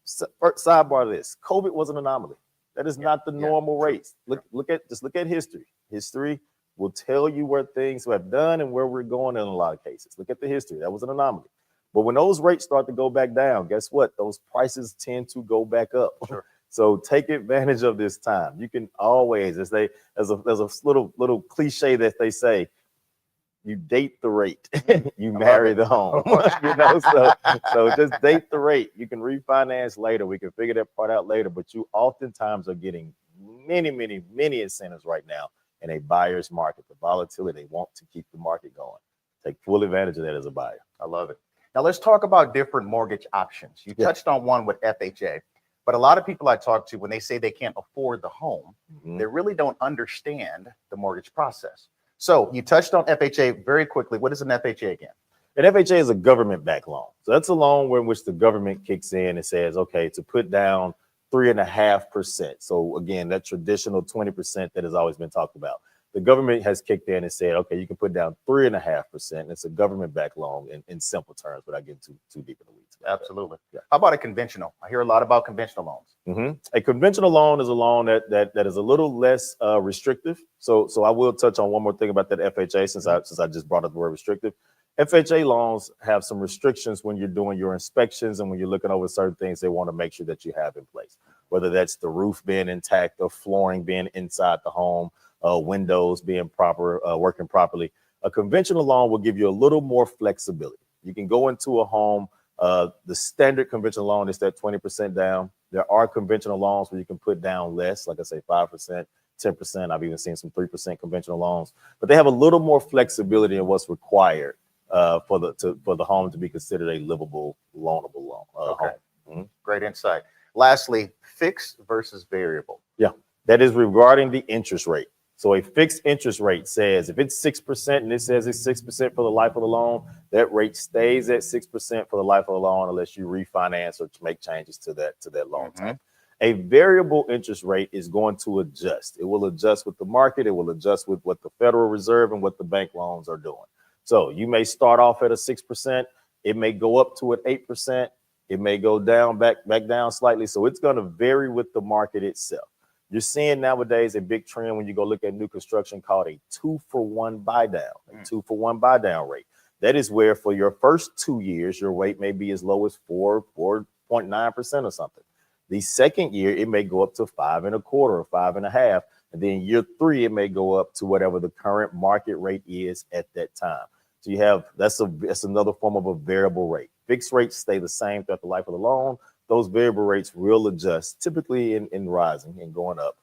sidebar this, COVID was an anomaly. That is not the normal rates. Look at history. History will tell you where things have done and where we're going in a lot of cases. Look at the history. That was an anomaly. But when those rates start to go back down, guess what? Those prices tend to go back up. Sure. So take advantage of this time. You can always, there's a little cliche that they say, you date the rate, you marry the home. So just date the rate. You can refinance later. We can figure that part out later. But you oftentimes are getting many incentives right now in a buyer's market. The volatility, they want to keep the market going. Take full advantage of that as a buyer. I love it. Now let's talk about different mortgage options. You touched on one with FHA, but a lot of people I talk to, when they say they can't afford the home, they really don't understand the mortgage process. So you touched on FHA very quickly. What is an FHA again? An FHA is a government-backed loan. So that's a loan in which the government kicks in and says, okay, to put down 3.5%. So again, that traditional 20% that has always been talked about. The government has kicked in and said, okay, you can put down 3.5%. It's a government-backed loan in simple terms, without getting too deep in the weeds. Absolutely. Yeah. How about a conventional? I hear a lot about conventional loans. A conventional loan is a loan that is a little less restrictive. So I will touch on one more thing about that FHA since I just brought up the word restrictive. FHA loans have some restrictions when you're doing your inspections and when you're looking over certain things they want to make sure that you have in place, whether that's the roof being intact or flooring being inside the home, windows being working properly. A conventional loan will give you a little more flexibility. You can go into a home. The standard conventional loan is that 20% down. There are conventional loans where you can put down less, like I say, 5%, 10%. I've even seen some 3% conventional loans, but they have a little more flexibility in what's required for the home to be considered a livable, loanable loan. Home. Great insight. Lastly, fixed versus variable. Yeah, that is regarding the interest rate. So a fixed interest rate says if it's 6% and it says it's 6% for the life of the loan, that rate stays at 6% for the life of the loan unless you refinance or make changes to that loan type. A variable interest rate is going to adjust. It will adjust with the market. It will adjust with what the Federal Reserve and what the bank loans are doing. So you may start off at a 6%. It may go up to an 8%. It may go down, back down slightly. So it's going to vary with the market itself. You're seeing nowadays a big trend when you go look at new construction called a 2-for-1 buy down, a 2-for-1 buy down rate. That is where for your first 2 years, your rate may be as low as 4.9% or something. The second year, it may go up to 5.25 or 5.5. And then year 3, it may go up to whatever the current market rate is at that time. So you have, that's another form of a variable rate. Fixed rates stay the same throughout the life of the loan. Those variable rates will adjust, typically in rising and going up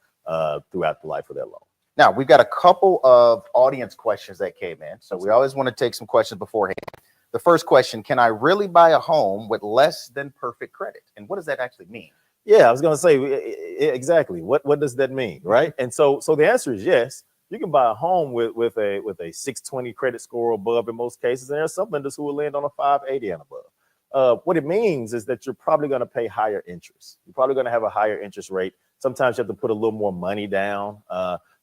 throughout the life of that loan. Now, we've got a couple of audience questions that came in. So we always want to take some questions beforehand. The first question, can I really buy a home with less than perfect credit? And what does that actually mean? Yeah, I was going to say exactly. What does that mean, right? And so the answer is yes. You can buy a home with a 620 credit score or above in most cases. And there are some lenders who will lend on a 580 and above. What it means is that you're probably going to pay higher interest. You're probably going to have a higher interest rate. Sometimes you have to put a little more money down.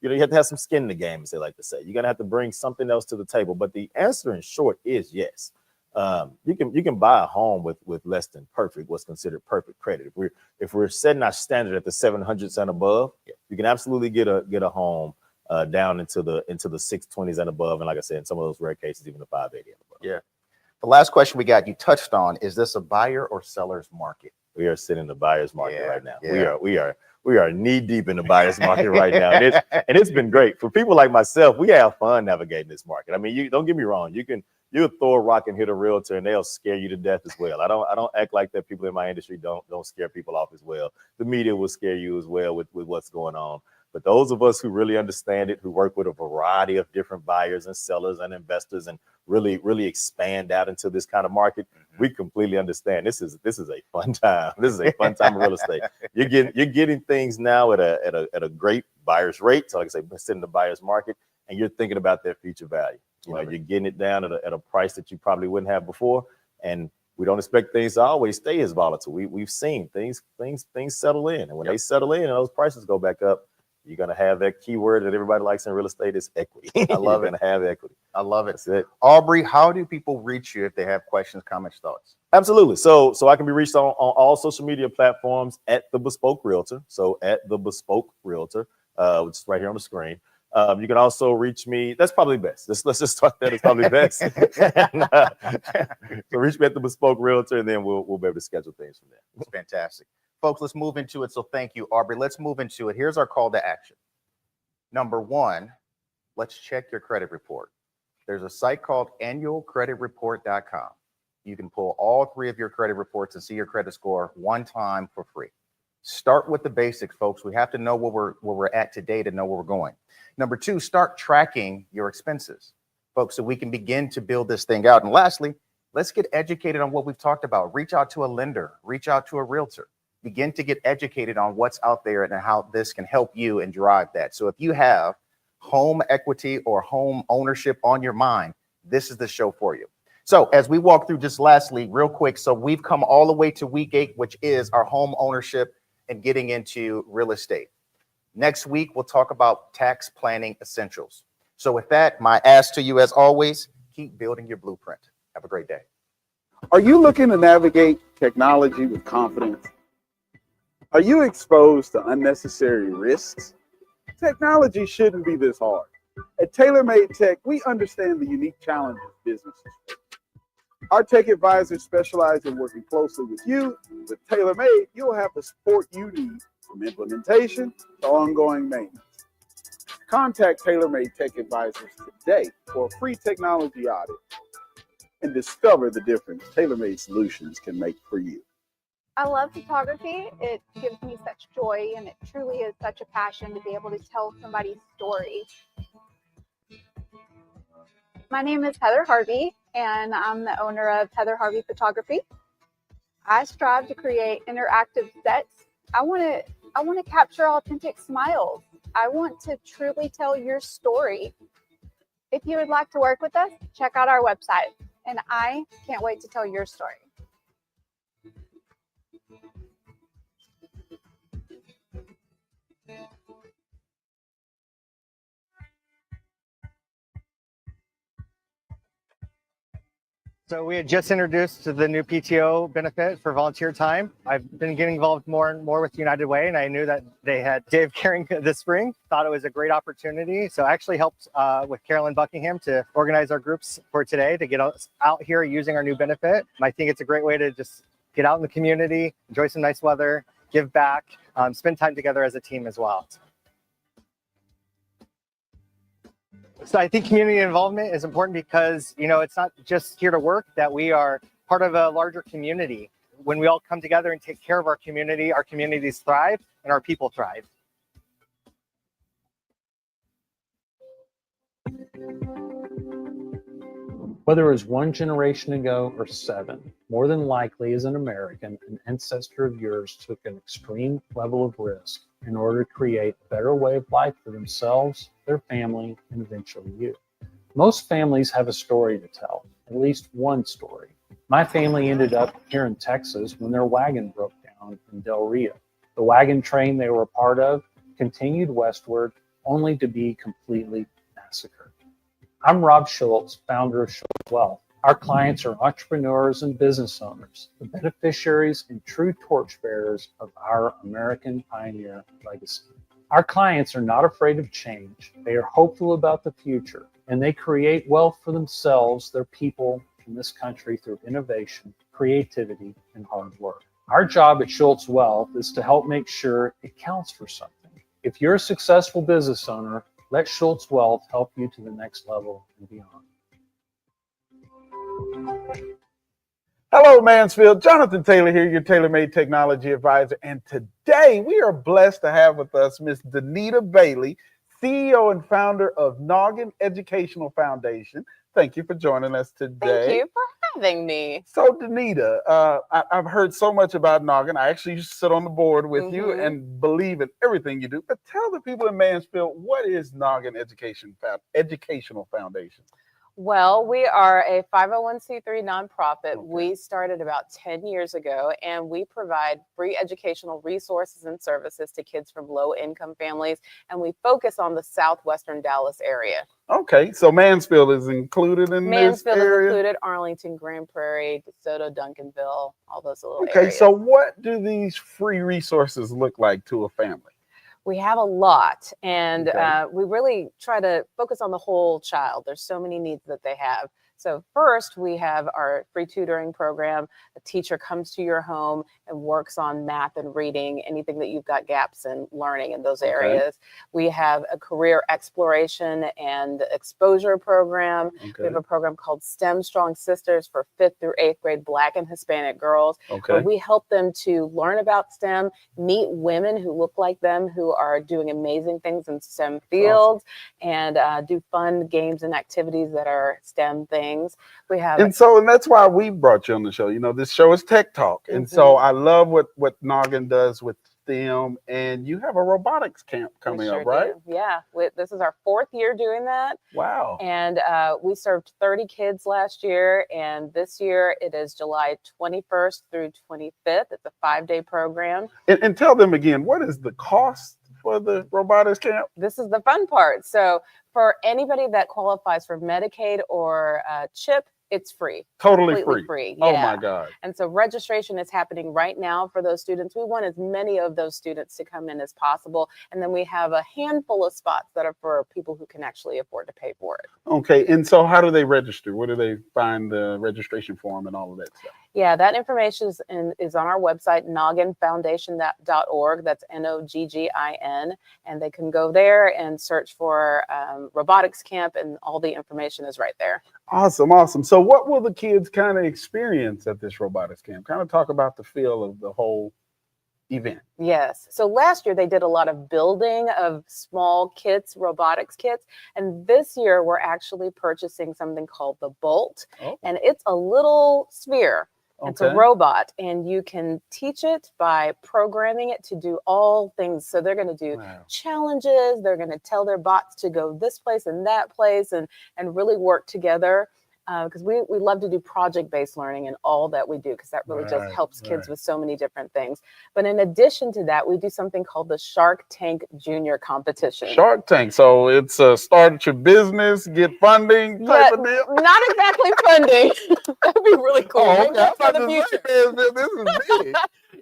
You have to have some skin in the game, as they like to say. You're going to have to bring something else to the table. But the answer in short is yes. You can buy a home with less than perfect, what's considered perfect credit. If we're setting our standard at the 700s and above, you can absolutely get a home down into the 620s and above. And like I said, in some of those rare cases, even the 580 and above. Yeah. The last question we got, you touched on, is this a buyer or seller's market? We are sitting in the buyer's market right now. Yeah. We are knee deep in the buyer's market right now. And it's been great. For people like myself, we have fun navigating this market. I mean, you don't get me wrong. You'll throw a rock and hit a realtor and they'll scare you to death as well. I don't act like that. People in my industry don't scare people off as well. The media will scare you as well with what's going on. But those of us who really understand it, who work with a variety of different buyers and sellers and investors and really expand out into this kind of market, we completely understand. This is a fun time. This is a fun time in real estate. You're getting things now at a great buyer's rate. So like I say, sitting in the buyer's market, and you're thinking about their future value. You're getting it down at a price that you probably wouldn't have before. And we don't expect things to always stay as volatile. We've seen things settle in, and when they settle in and those prices go back up, you're going to have that keyword that everybody likes in real estate is equity. I love it. You're going to have equity. I love it. That's it. Aubrey, how do people reach you if they have questions, comments, thoughts? Absolutely. So I can be reached on all social media platforms at The Bespoke Realtor. So at The Bespoke Realtor, which is right here on the screen. You can also reach me. That's probably best. Let's just start there. It's probably best. So reach me at the Bespoke Realtor, and then we'll be able to schedule things from there. It's fantastic. Folks, let's move into it. So thank you, Aubrey. Let's move into it. Here's our call to action. Number one, let's check your credit report. There's a site called annualcreditreport.com. You can pull all 3 of your credit reports and see your credit score one time for free. Start with the basics, folks. We have to know where we're at today to know where we're going. Number 2, start tracking your expenses, folks, so we can begin to build this thing out. And lastly, let's get educated on what we've talked about. Reach out to a lender, reach out to a realtor, begin to get educated on what's out there and how this can help you and drive that. So if you have home equity or home ownership on your mind, this is the show for you. So as we walk through, just lastly, real quick, so we've come all the way to week 8, which is our home ownership and getting into real estate. Next week, we'll talk about tax planning essentials. So with that, my ask to you, as always, keep building your blueprint. Have a great day. Are you looking to navigate technology with confidence? Are you exposed to unnecessary risks? Technology shouldn't be this hard. At TaylorMade Tech, we understand the unique challenges businesses face. Our tech advisors specialize in working closely with you. With TaylorMade, you'll have the support you need from implementation to ongoing maintenance. Contact TaylorMade Tech Advisors today for a free technology audit and discover the difference TaylorMade solutions can make for you. I love photography. It gives me such joy, and it truly is such a passion to be able to tell somebody's story. My name is Heather Harvey, and I'm the owner of Heather Harvey Photography. I strive to create interactive sets. I want to capture authentic smiles. I want to truly tell your story. If you would like to work with us, check out our website, and I can't wait to tell your story. So we had just introduced the new PTO benefit for volunteer time. I've been getting involved more and more with United Way, and I knew that they had Dave Caring this spring. Thought it was a great opportunity. So I actually helped with Carolyn Buckingham to organize our groups for today to get us out here using our new benefit. And I think it's a great way to just get out in the community, enjoy some nice weather, give back, spend time together as a team as well. So I think community involvement is important because, you know, it's not just here to work, that we are part of a larger community. When we all come together and take care of our communities thrive and our people thrive. Whether it was 1 generation ago or 7, more than likely as an American, an ancestor of yours took an extreme level of risk in order to create a better way of life for themselves, their family, and eventually you. Most families have a story to tell, at least one story. My family ended up here in Texas when their wagon broke down in Del Rio. The wagon train they were a part of continued westward only to be completely massacred. I'm Rob Schultz, founder of Schultz Wealth. Our clients are entrepreneurs and business owners, the beneficiaries and true torchbearers of our American pioneer legacy. Our clients are not afraid of change. They are hopeful about the future, and they create wealth for themselves, their people, in this country through innovation, creativity, and hard work. Our job at Schultz Wealth is to help make sure it counts for something. If you're a successful business owner, let Schultz Wealth help you to the next level and beyond. Hello, Mansfield. Jonathan Taylor here, your TaylorMade Technology Advisor. And today we are blessed to have with us Miss Danita Bailey, CEO and founder of Noggin Educational Foundation. Thank you for joining us today. Thank you for having me. So, Danita, I've heard so much about Noggin. I actually used to sit on the board with you and believe in everything you do. But tell the people in Mansfield, what is Noggin Educational Foundation? Well, we are a 501c3 nonprofit. We started about 10 years ago, and we provide free educational resources and services to kids from low-income families, and we focus on the southwestern Dallas area. Okay, so Mansfield is included in Mansfield this area? is included, Arlington, Grand Prairie, DeSoto, Duncanville, all those little Okay, areas. so what do these free resources look like to a family? We have a lot, and Okay. we really try to focus on the whole child. There's so many needs that they have. So first, we have our free tutoring program. A teacher comes to your home and works on math and reading, anything that you've got gaps in learning in those Okay. areas. We have a career exploration and exposure program. We Okay. have a program called STEM Strong Sisters for 5th through 8th grade Black and Hispanic girls, where Okay. we help them to learn about STEM, meet women who look like them, who are doing amazing things in STEM fields, and do fun games and activities that are STEM things. We have And that's why we brought you on the show. You know, this show is Tech Talk. And so I love what Noggin does with STEM, and you have a robotics camp we coming sure up, right? do. Yeah, this is our 4th year doing that. Wow. And we served 30 kids last year, and this year it is July 21st through 25th. It's a 5-day program. And tell them again, what is the cost for the robotics camp? This is the fun part. So for anybody that qualifies for Medicaid or CHIP, it's free. Totally Completely free. free. Oh Yeah. my God. And so registration is happening right now for those students. We want as many of those students to come in as possible. And then we have a handful of spots that are for people who can actually afford to pay for it. Okay. And so how do they register? Where do they find the registration form and all of that stuff? Yeah, that information is on our website, nogginfoundation.org. That's NOGGIN. And they can go there and search for robotics camp, and all the information is right there. Awesome. Awesome. So what will the kids kind of experience at this robotics camp? Kind of talk about the feel of the whole event. Yes. So last year they did a lot of building of small kits, robotics kits. And this year we're actually purchasing something called the Bolt. Oh. And it's a little sphere. It's a Okay. robot, and you can teach it by programming it to do all things. So they're going to do challenges. They're going to tell their bots to go this place and that place, and really work together. Because we love to do project-based learning in all that we do, because that really just Right, helps kids right. with so many different things. But in addition to that, we do something called the Shark Tank Junior Competition. Shark Tank. So it's start your business, get funding type of deal. Not exactly funding. That'd be really cool. Oh, Maybe okay. that's I'm for the about to future. say, man, this is big.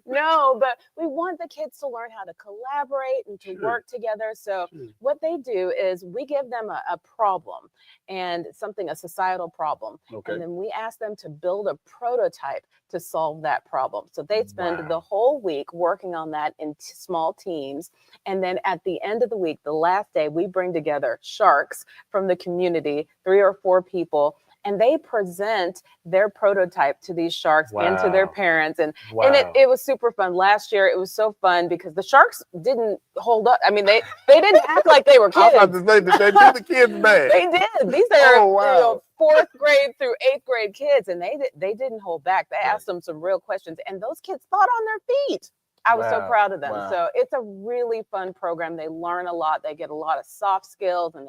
No, but we want the kids to learn how to collaborate and to work together. So what they do is we give them a problem, and a societal problem. Okay. And then we ask them to build a prototype to solve that problem. So they spend Wow. the whole week working on that in small teams. And then at the end of the week, the last day, we bring together sharks from the community, 3 or 4 people, and they present their prototype to these sharks and to their Wow. parents. And Wow. it was super fun. Last year, it was so fun because the sharks didn't hold up. I mean, they didn't act like they were I was kids. about to say, did they do the kids bad? They did. These are Oh, wow. 4th grade through 8th grade kids, and they didn't hold back. They asked them some real questions, and those kids thought on their feet. I was so Wow, proud of them. wow. So it's a really fun program. They learn a lot. They get a lot of soft skills, and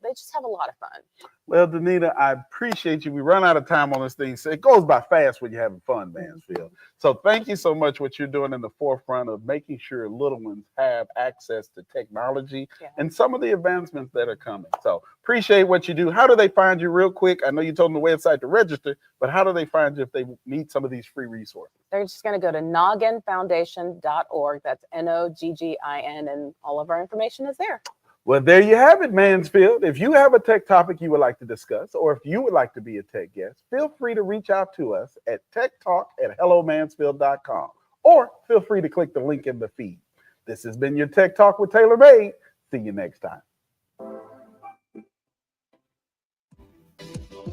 they just have a lot of fun. Well, Danita, I appreciate you. We run out of time on this thing. So it goes by fast when you're having fun, Mansfield. So thank you so much what you're doing in the forefront of making sure little ones have access to technology and some of the advancements that are coming. So appreciate what you do. How do they find you real quick? I know you told them the website to register, but how do they find you if they need some of these free resources? They're just going to go to nogginfoundation.org. That's NOGGIN, and all of our information is there. Well, there you have it, Mansfield. If you have a tech topic you would like to discuss, or if you would like to be a tech guest, feel free to reach out to us at techtalk@hellomansfield.com, or feel free to click the link in the feed. This has been your Tech Talk with Taylor Made. See you next time.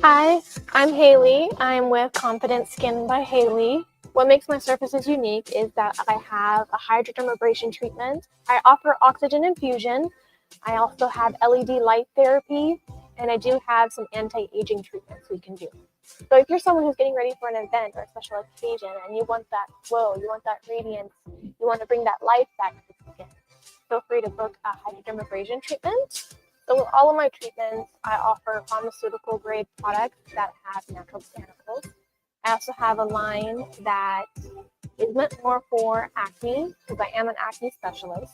Hi, I'm Haley. I'm with Confident Skin by Haley. What makes my surfaces unique is that I have a hydrodermabrasion treatment. I offer oxygen infusion. I also have LED light therapy, and I do have some anti-aging treatments we can do. So if you're someone who's getting ready for an event or a special occasion and you want that glow, you want that radiance, you want to bring that life back to the skin, feel free to book a hydrodermabrasion treatment. So with all of my treatments, I offer pharmaceutical grade products that have natural botanicals. I also have a line that is meant more for acne, because I am an acne specialist.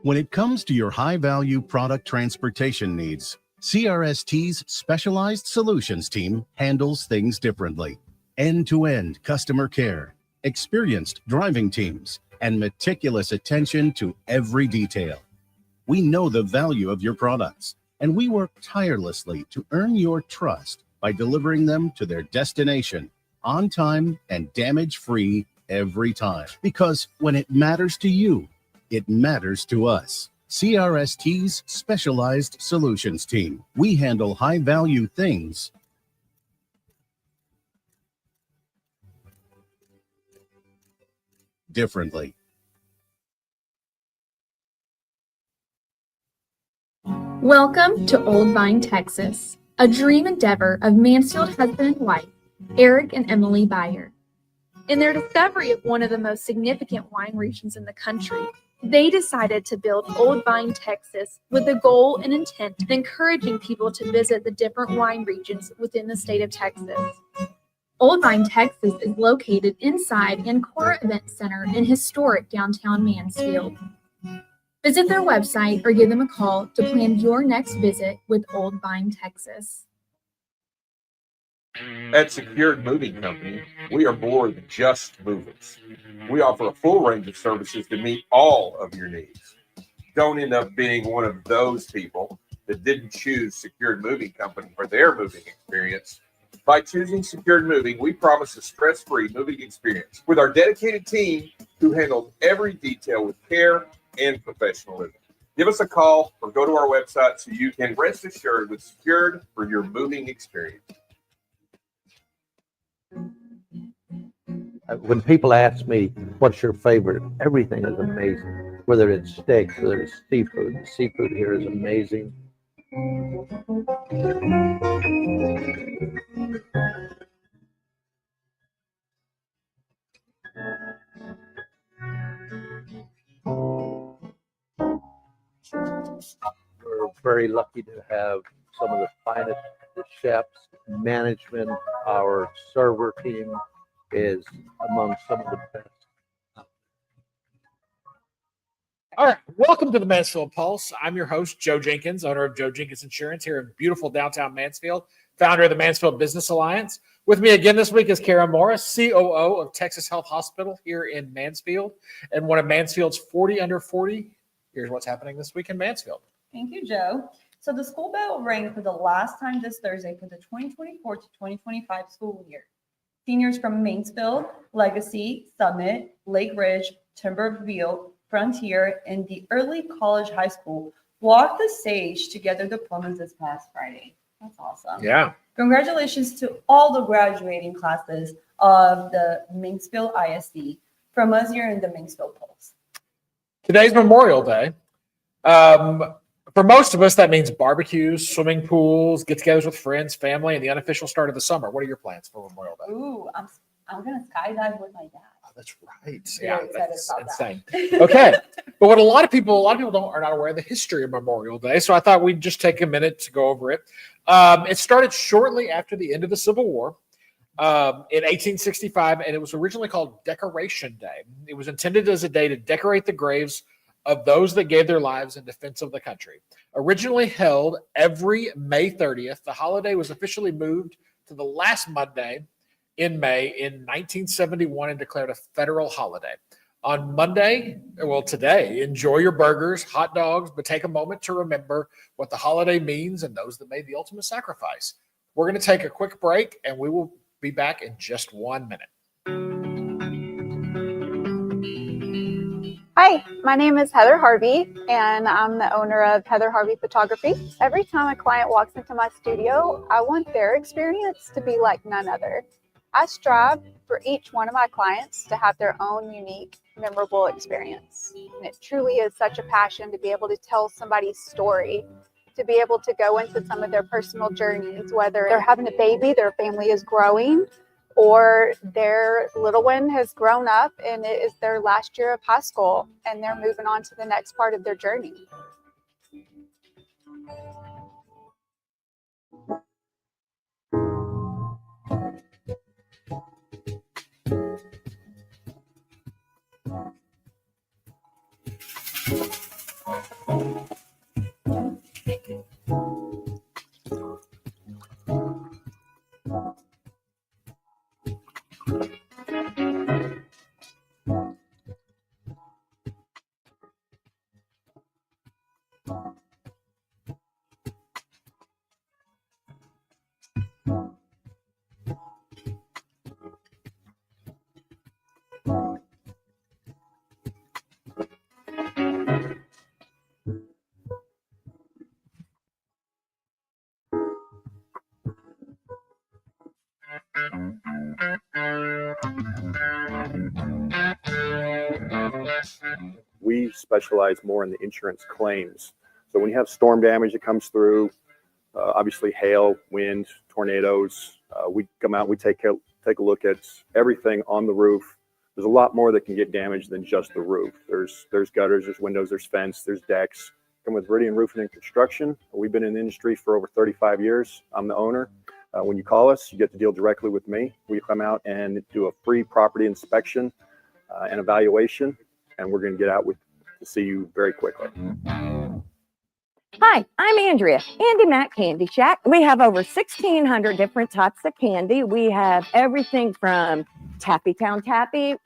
When it comes to your high-value product transportation needs, CRST's Specialized Solutions team handles things differently. end-to-end customer care, experienced driving teams, and meticulous attention to every detail. We know the value of your products, and we work tirelessly to earn your trust by delivering them to their destination on time and damage-free every time. Because when it matters to you, it matters to us. CRST's Specialized Solutions Team. We handle high-value things differently. Welcome to Old Vine, Texas, a dream endeavor of Mansfield husband and wife, Erick and Emily Byer. In their discovery of one of the most significant wine regions in the country, they decided to build Old Vine, Texas, with the goal and intent of encouraging people to visit the different wine regions within the state of Texas. Old Vine, Texas is located inside Ancora Event Center in historic downtown Mansfield. Visit their website or give them a call to plan your next visit with Old Vine, Texas. At Secured Moving Company, we are more than just movers. We offer a full range of services to meet all of your needs. Don't end up being one of those people that didn't choose Secured Moving Company for their moving experience. By choosing Secured Moving, we promise a stress-free moving experience with our dedicated team who handles every detail with care and professionalism. Give us a call or go to our website so you can rest assured with Secured for your moving experience. When people ask me, what's your favorite? Everything is amazing. Whether it's steaks, whether it's seafood. The seafood here is amazing. We're very lucky to have some of the finest chefs, management. Our server team is among some of the best. All right, welcome to the Mansfield Pulse. I'm your host, Joe Jenkins, owner of Joe Jenkins Insurance here in beautiful downtown Mansfield, founder of the Mansfield Business Alliance. With me again this week is Kara Morris, COO of Texas Health Hospital here in Mansfield, and one of Mansfield's 40 under 40. Here's what's happening this week in Mansfield. Thank you, Joe. So the school bell rang for the last time this Thursday for the 2024 to 2025 school year. Seniors from Mansfield, Legacy, Summit, Lake Ridge, Timberview, Frontier, and the early college high school walked the stage to get their diplomas this past Friday. That's awesome. Yeah. Congratulations to all the graduating classes of the Mansfield ISD from us here in the Mansfield Pulse. Today's Memorial Day. For most of us, that means barbecues, swimming pools, get-togethers with friends, family, and the unofficial start of the summer. What are your plans for Memorial Day? Ooh, I'm gonna skydive with my dad. Oh, that's right. Yeah, That's insane. That. Okay, but what a lot of people are not aware of the history of Memorial Day. So I thought we'd just take a minute to go over it. It started shortly after the end of the Civil War. In 1865, and it was originally called Decoration Day. It was intended as a day to decorate the graves of those that gave their lives in defense of the country. Originally held every May 30th, the holiday was officially moved to the last Monday in May in 1971 and declared a federal holiday. On Monday, well, today, enjoy your burgers, hot dogs, but take a moment to remember what the holiday means and those that made the ultimate sacrifice. We're going to take a quick break, and we will be back in just 1 minute. Hi, my name is Heather Harvey, and I'm the owner of Heather Harvey Photography. Every time a client walks into my studio, I want their experience to be like none other. I strive for each one of my clients to have their own unique, memorable experience. And it truly is such a passion to be able to tell somebody's story, to be able to go into some of their personal journeys, whether they're having a baby, their family is growing, or their little one has grown up and it is their last year of high school and they're moving on to the next part of their journey. We specialize more in the insurance claims. So when you have storm damage that comes through, obviously hail, wind, tornadoes, we come out, we take a look at everything on the roof. There's a lot more that can get damaged than just the roof. There's gutters, there's windows, there's fence, there's decks. Come with Viridian Roofing and Construction. We've been in the industry for over 35 years. I'm the owner. When you call us, you get to deal directly with me. We come out and do a free property inspection and evaluation, and we're going to get out to see you very quickly. Hi, I'm Andrea, Andy Mac Candy Shack. We have over 1,600 different types of candy. We have everything from Taffy Town Taffy.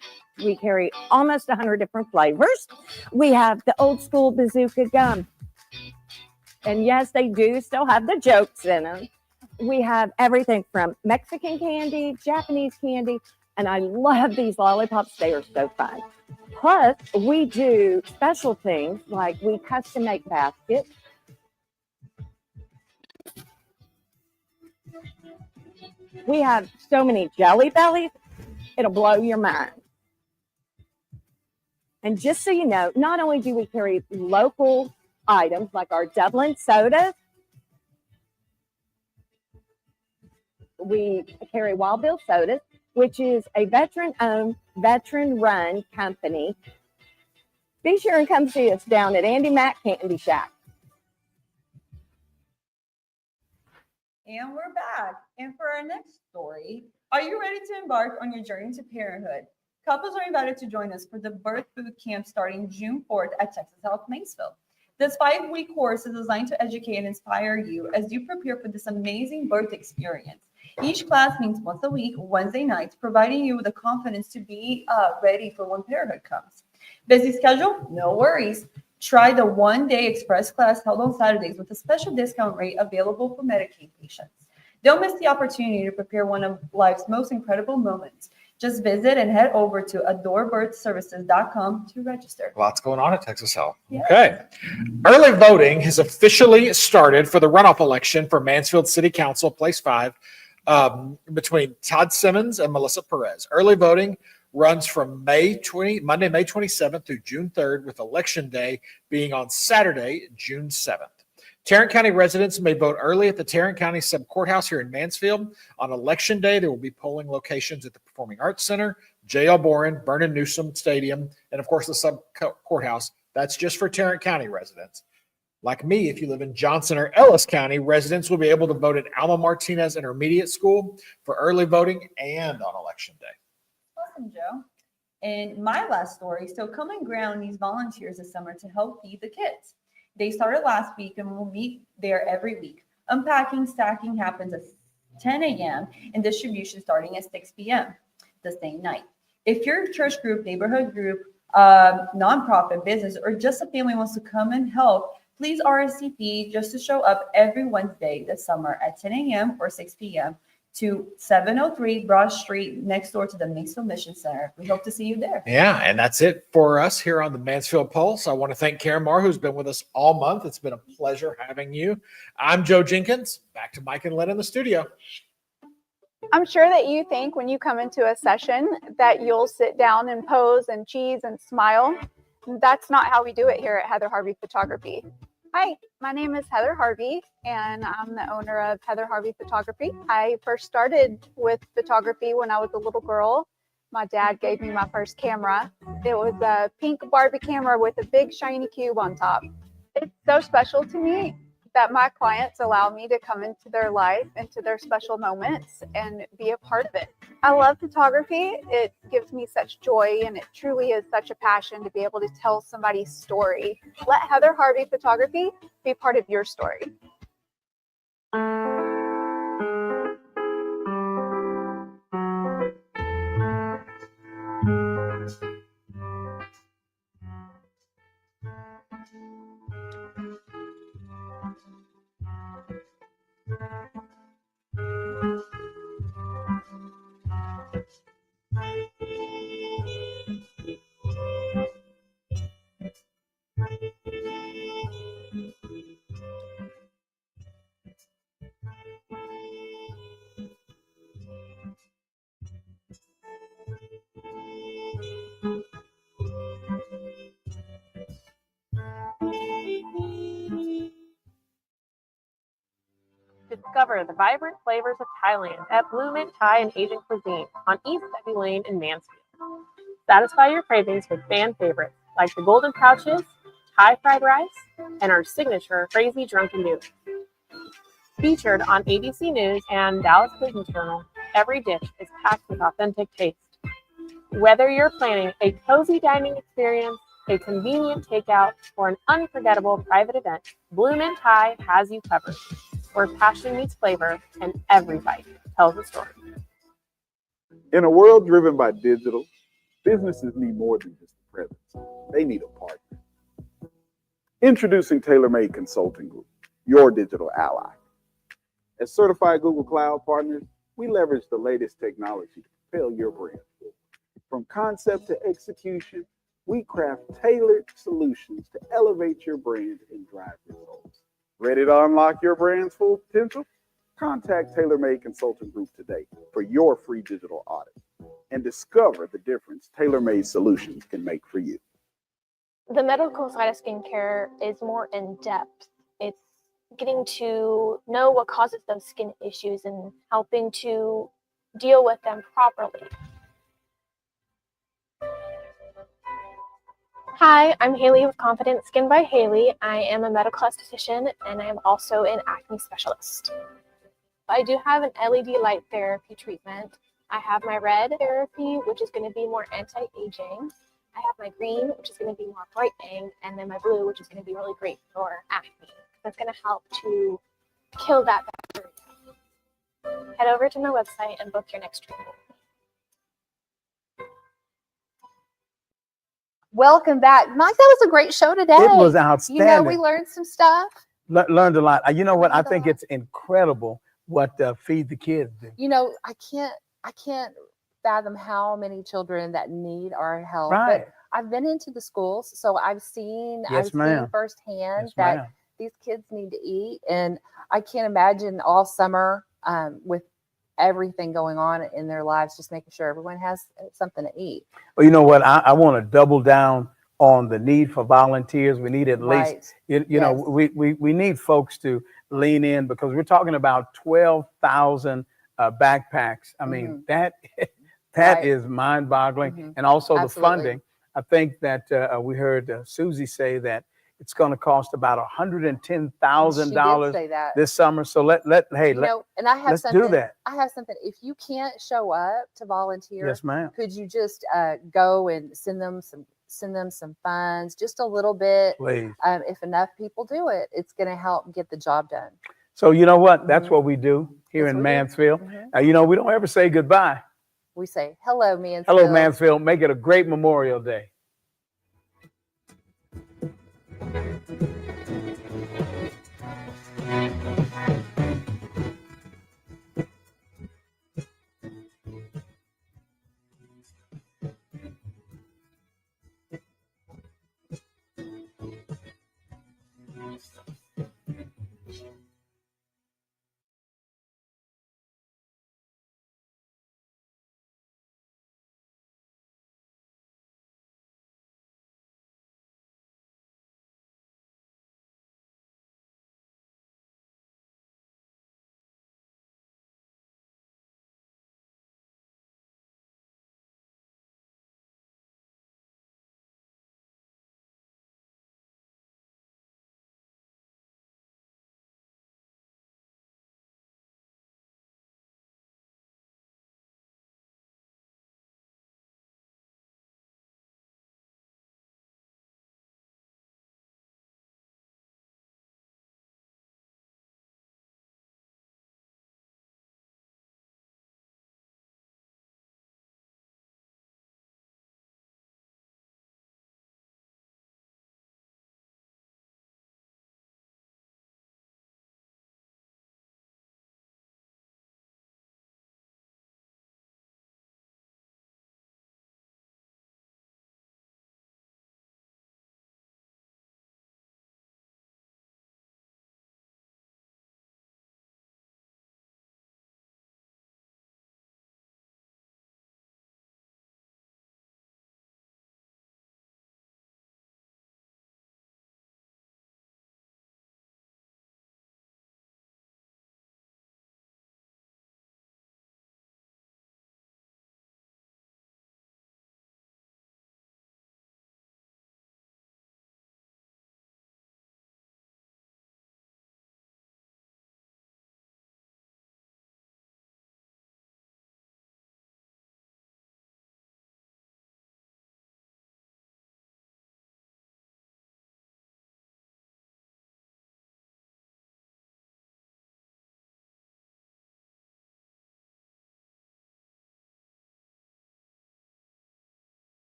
We carry almost 100 different flavors. We have the old school bazooka gum. And yes, they do still have the jokes in them. We have everything from Mexican candy, Japanese candy, and I love these lollipops. They are so fun. Plus, we do special things like we custom make baskets. We have so many Jelly Bellies, it'll blow your mind. And just so you know, not only do we carry local items like our Dublin sodas, we carry Wild Bill Sodas, which is a veteran-owned, veteran-run company. Be sure and come see us down at Andy Mac Candy Shack. And we're back. And for our next story, are you ready to embark on your journey to parenthood? Couples are invited to join us for the Birth Boot Camp starting June 4th at Texas Health Mansfield. This 5-week course is designed to educate and inspire you as you prepare for this amazing birth experience. Each class meets once a week, Wednesday nights, providing you with the confidence to be ready for when parenthood comes. Busy schedule? No worries. Try the one-day express class held on Saturdays with a special discount rate available for Medicaid patients. Don't miss the opportunity to prepare one of life's most incredible moments. Just visit and head over to adorebirthservices.com to register. Lots going on at Texas Health. Yeah. Okay. Early voting has officially started for the runoff election for Mansfield City Council, Place 5, between Todd Simmons and Melissa Perez. Early voting runs from Monday, May 27th through June 3rd, with Election Day being on Saturday, June 7th. Tarrant County residents may vote early at the Tarrant County Sub Courthouse here in Mansfield. On Election Day, there will be polling locations at the Performing Arts Center, J.L. Boren, Vernon Newsom Stadium, and of course the Sub Courthouse. That's just for Tarrant County residents. Like me, if you live in Johnson or Ellis County, residents will be able to vote at Alma Martinez Intermediate School for early voting and on Election Day. Awesome, Joe. And my last story. So Common Ground needs volunteers this summer to help feed the kids. They started last week and will meet there every week. Unpacking, stacking happens at 10 a.m. and distribution starting at 6 p.m. the same night. If your church group, neighborhood group, nonprofit, business, or just a family wants to come and help, please RSVP just to show up every Wednesday this summer at 10 a.m. or 6 p.m. to 703 Broad Street next door to the Mansfield Mission Center. We hope to see you there. Yeah, and that's it for us here on the Mansfield Pulse. I want to thank Karen Marr, who's been with us all month. It's been a pleasure having you. I'm Joe Jenkins. Back to Mike and Len in the studio. I'm sure that you think when you come into a session that you'll sit down and pose and cheese and smile. That's not how we do it here at Heather Harvey Photography. Hi, my name is Heather Harvey, and I'm the owner of Heather Harvey Photography. I first started with photography when I was a little girl. My dad gave me my first camera. It was a pink Barbie camera with a big shiny cube on top. It's so special to me that my clients allow me to come into their life, into their special moments, and be a part of it. I love photography. It gives me such joy, and it truly is such a passion to be able to tell somebody's story. Let Heather Harvey Photography be part of your story. Discover the vibrant flavors of Thailand at Blue Mint Thai and Asian Cuisine on East Debbie Lane in Mansfield. Satisfy your cravings with fan favorites like the golden pouches, Thai fried rice, and our signature crazy drunken noodles. Featured on ABC News and Dallas Cooking Journal, every dish is packed with authentic taste. Whether you're planning a cozy dining experience, a convenient takeout, or an unforgettable private event, Blue Mint Thai has you covered, where passion meets flavor and every bite tells a story. In a world driven by digital, businesses need more than just a presence. They need a partner. Introducing TaylorMade Consulting Group, your digital ally. As certified Google Cloud partners, we leverage the latest technology to propel your brand forward. From concept to execution, we craft tailored solutions to elevate your brand and drive results. Ready to unlock your brand's full potential? Contact TaylorMade Consulting Group today for your free digital audit and discover the difference TaylorMade solutions can make for you. The medical side of skincare is more in depth. It's getting to know what causes those skin issues and helping to deal with them properly. Hi, I'm Haley with Confident Skin by Haley. I am a medical esthetician and I am also an acne specialist. I do have an LED light therapy treatment. I have my red therapy, which is going to be more anti-aging. I have my green, which is going to be more brightening, and then my blue, which is going to be really great for acne. That's going to help to kill that bacteria. Head over to my website and book your next treatment. Welcome back, Mike. That was a great show today. It was outstanding. You know, we learned some stuff. Learned a lot. You know what? I think it's incredible what Feed the Kids do. You know, I can't fathom how many children that need our help. Right. But I've been into the schools, so I've seen Yes, ma'am. firsthand Yes, that ma'am. these kids need to eat, and I can't imagine all summer with everything going on in their lives, just making sure everyone has something to eat. Well, you know what? I want to double down on the need for volunteers. We need at Right. least, you know, we need folks to lean in because we're talking about 12,000 backpacks. I mean, that Right. is mind-boggling. Mhm. And also the Absolutely. funding. I think that we heard Susie say that it's going to cost about $110,000 She did say that. this summer. So hey, You know, and I have let's something. do that. I have something. If you can't show up to volunteer, Yes, ma'am. could you just go and send them some funds, just a little bit? Please. If enough people do it, it's going to help get the job done. So you know what? That's what we do here in Mansfield. You know, we don't ever say goodbye. We say hello, Mansfield. Hello, Mansfield. Make it a great Memorial Day.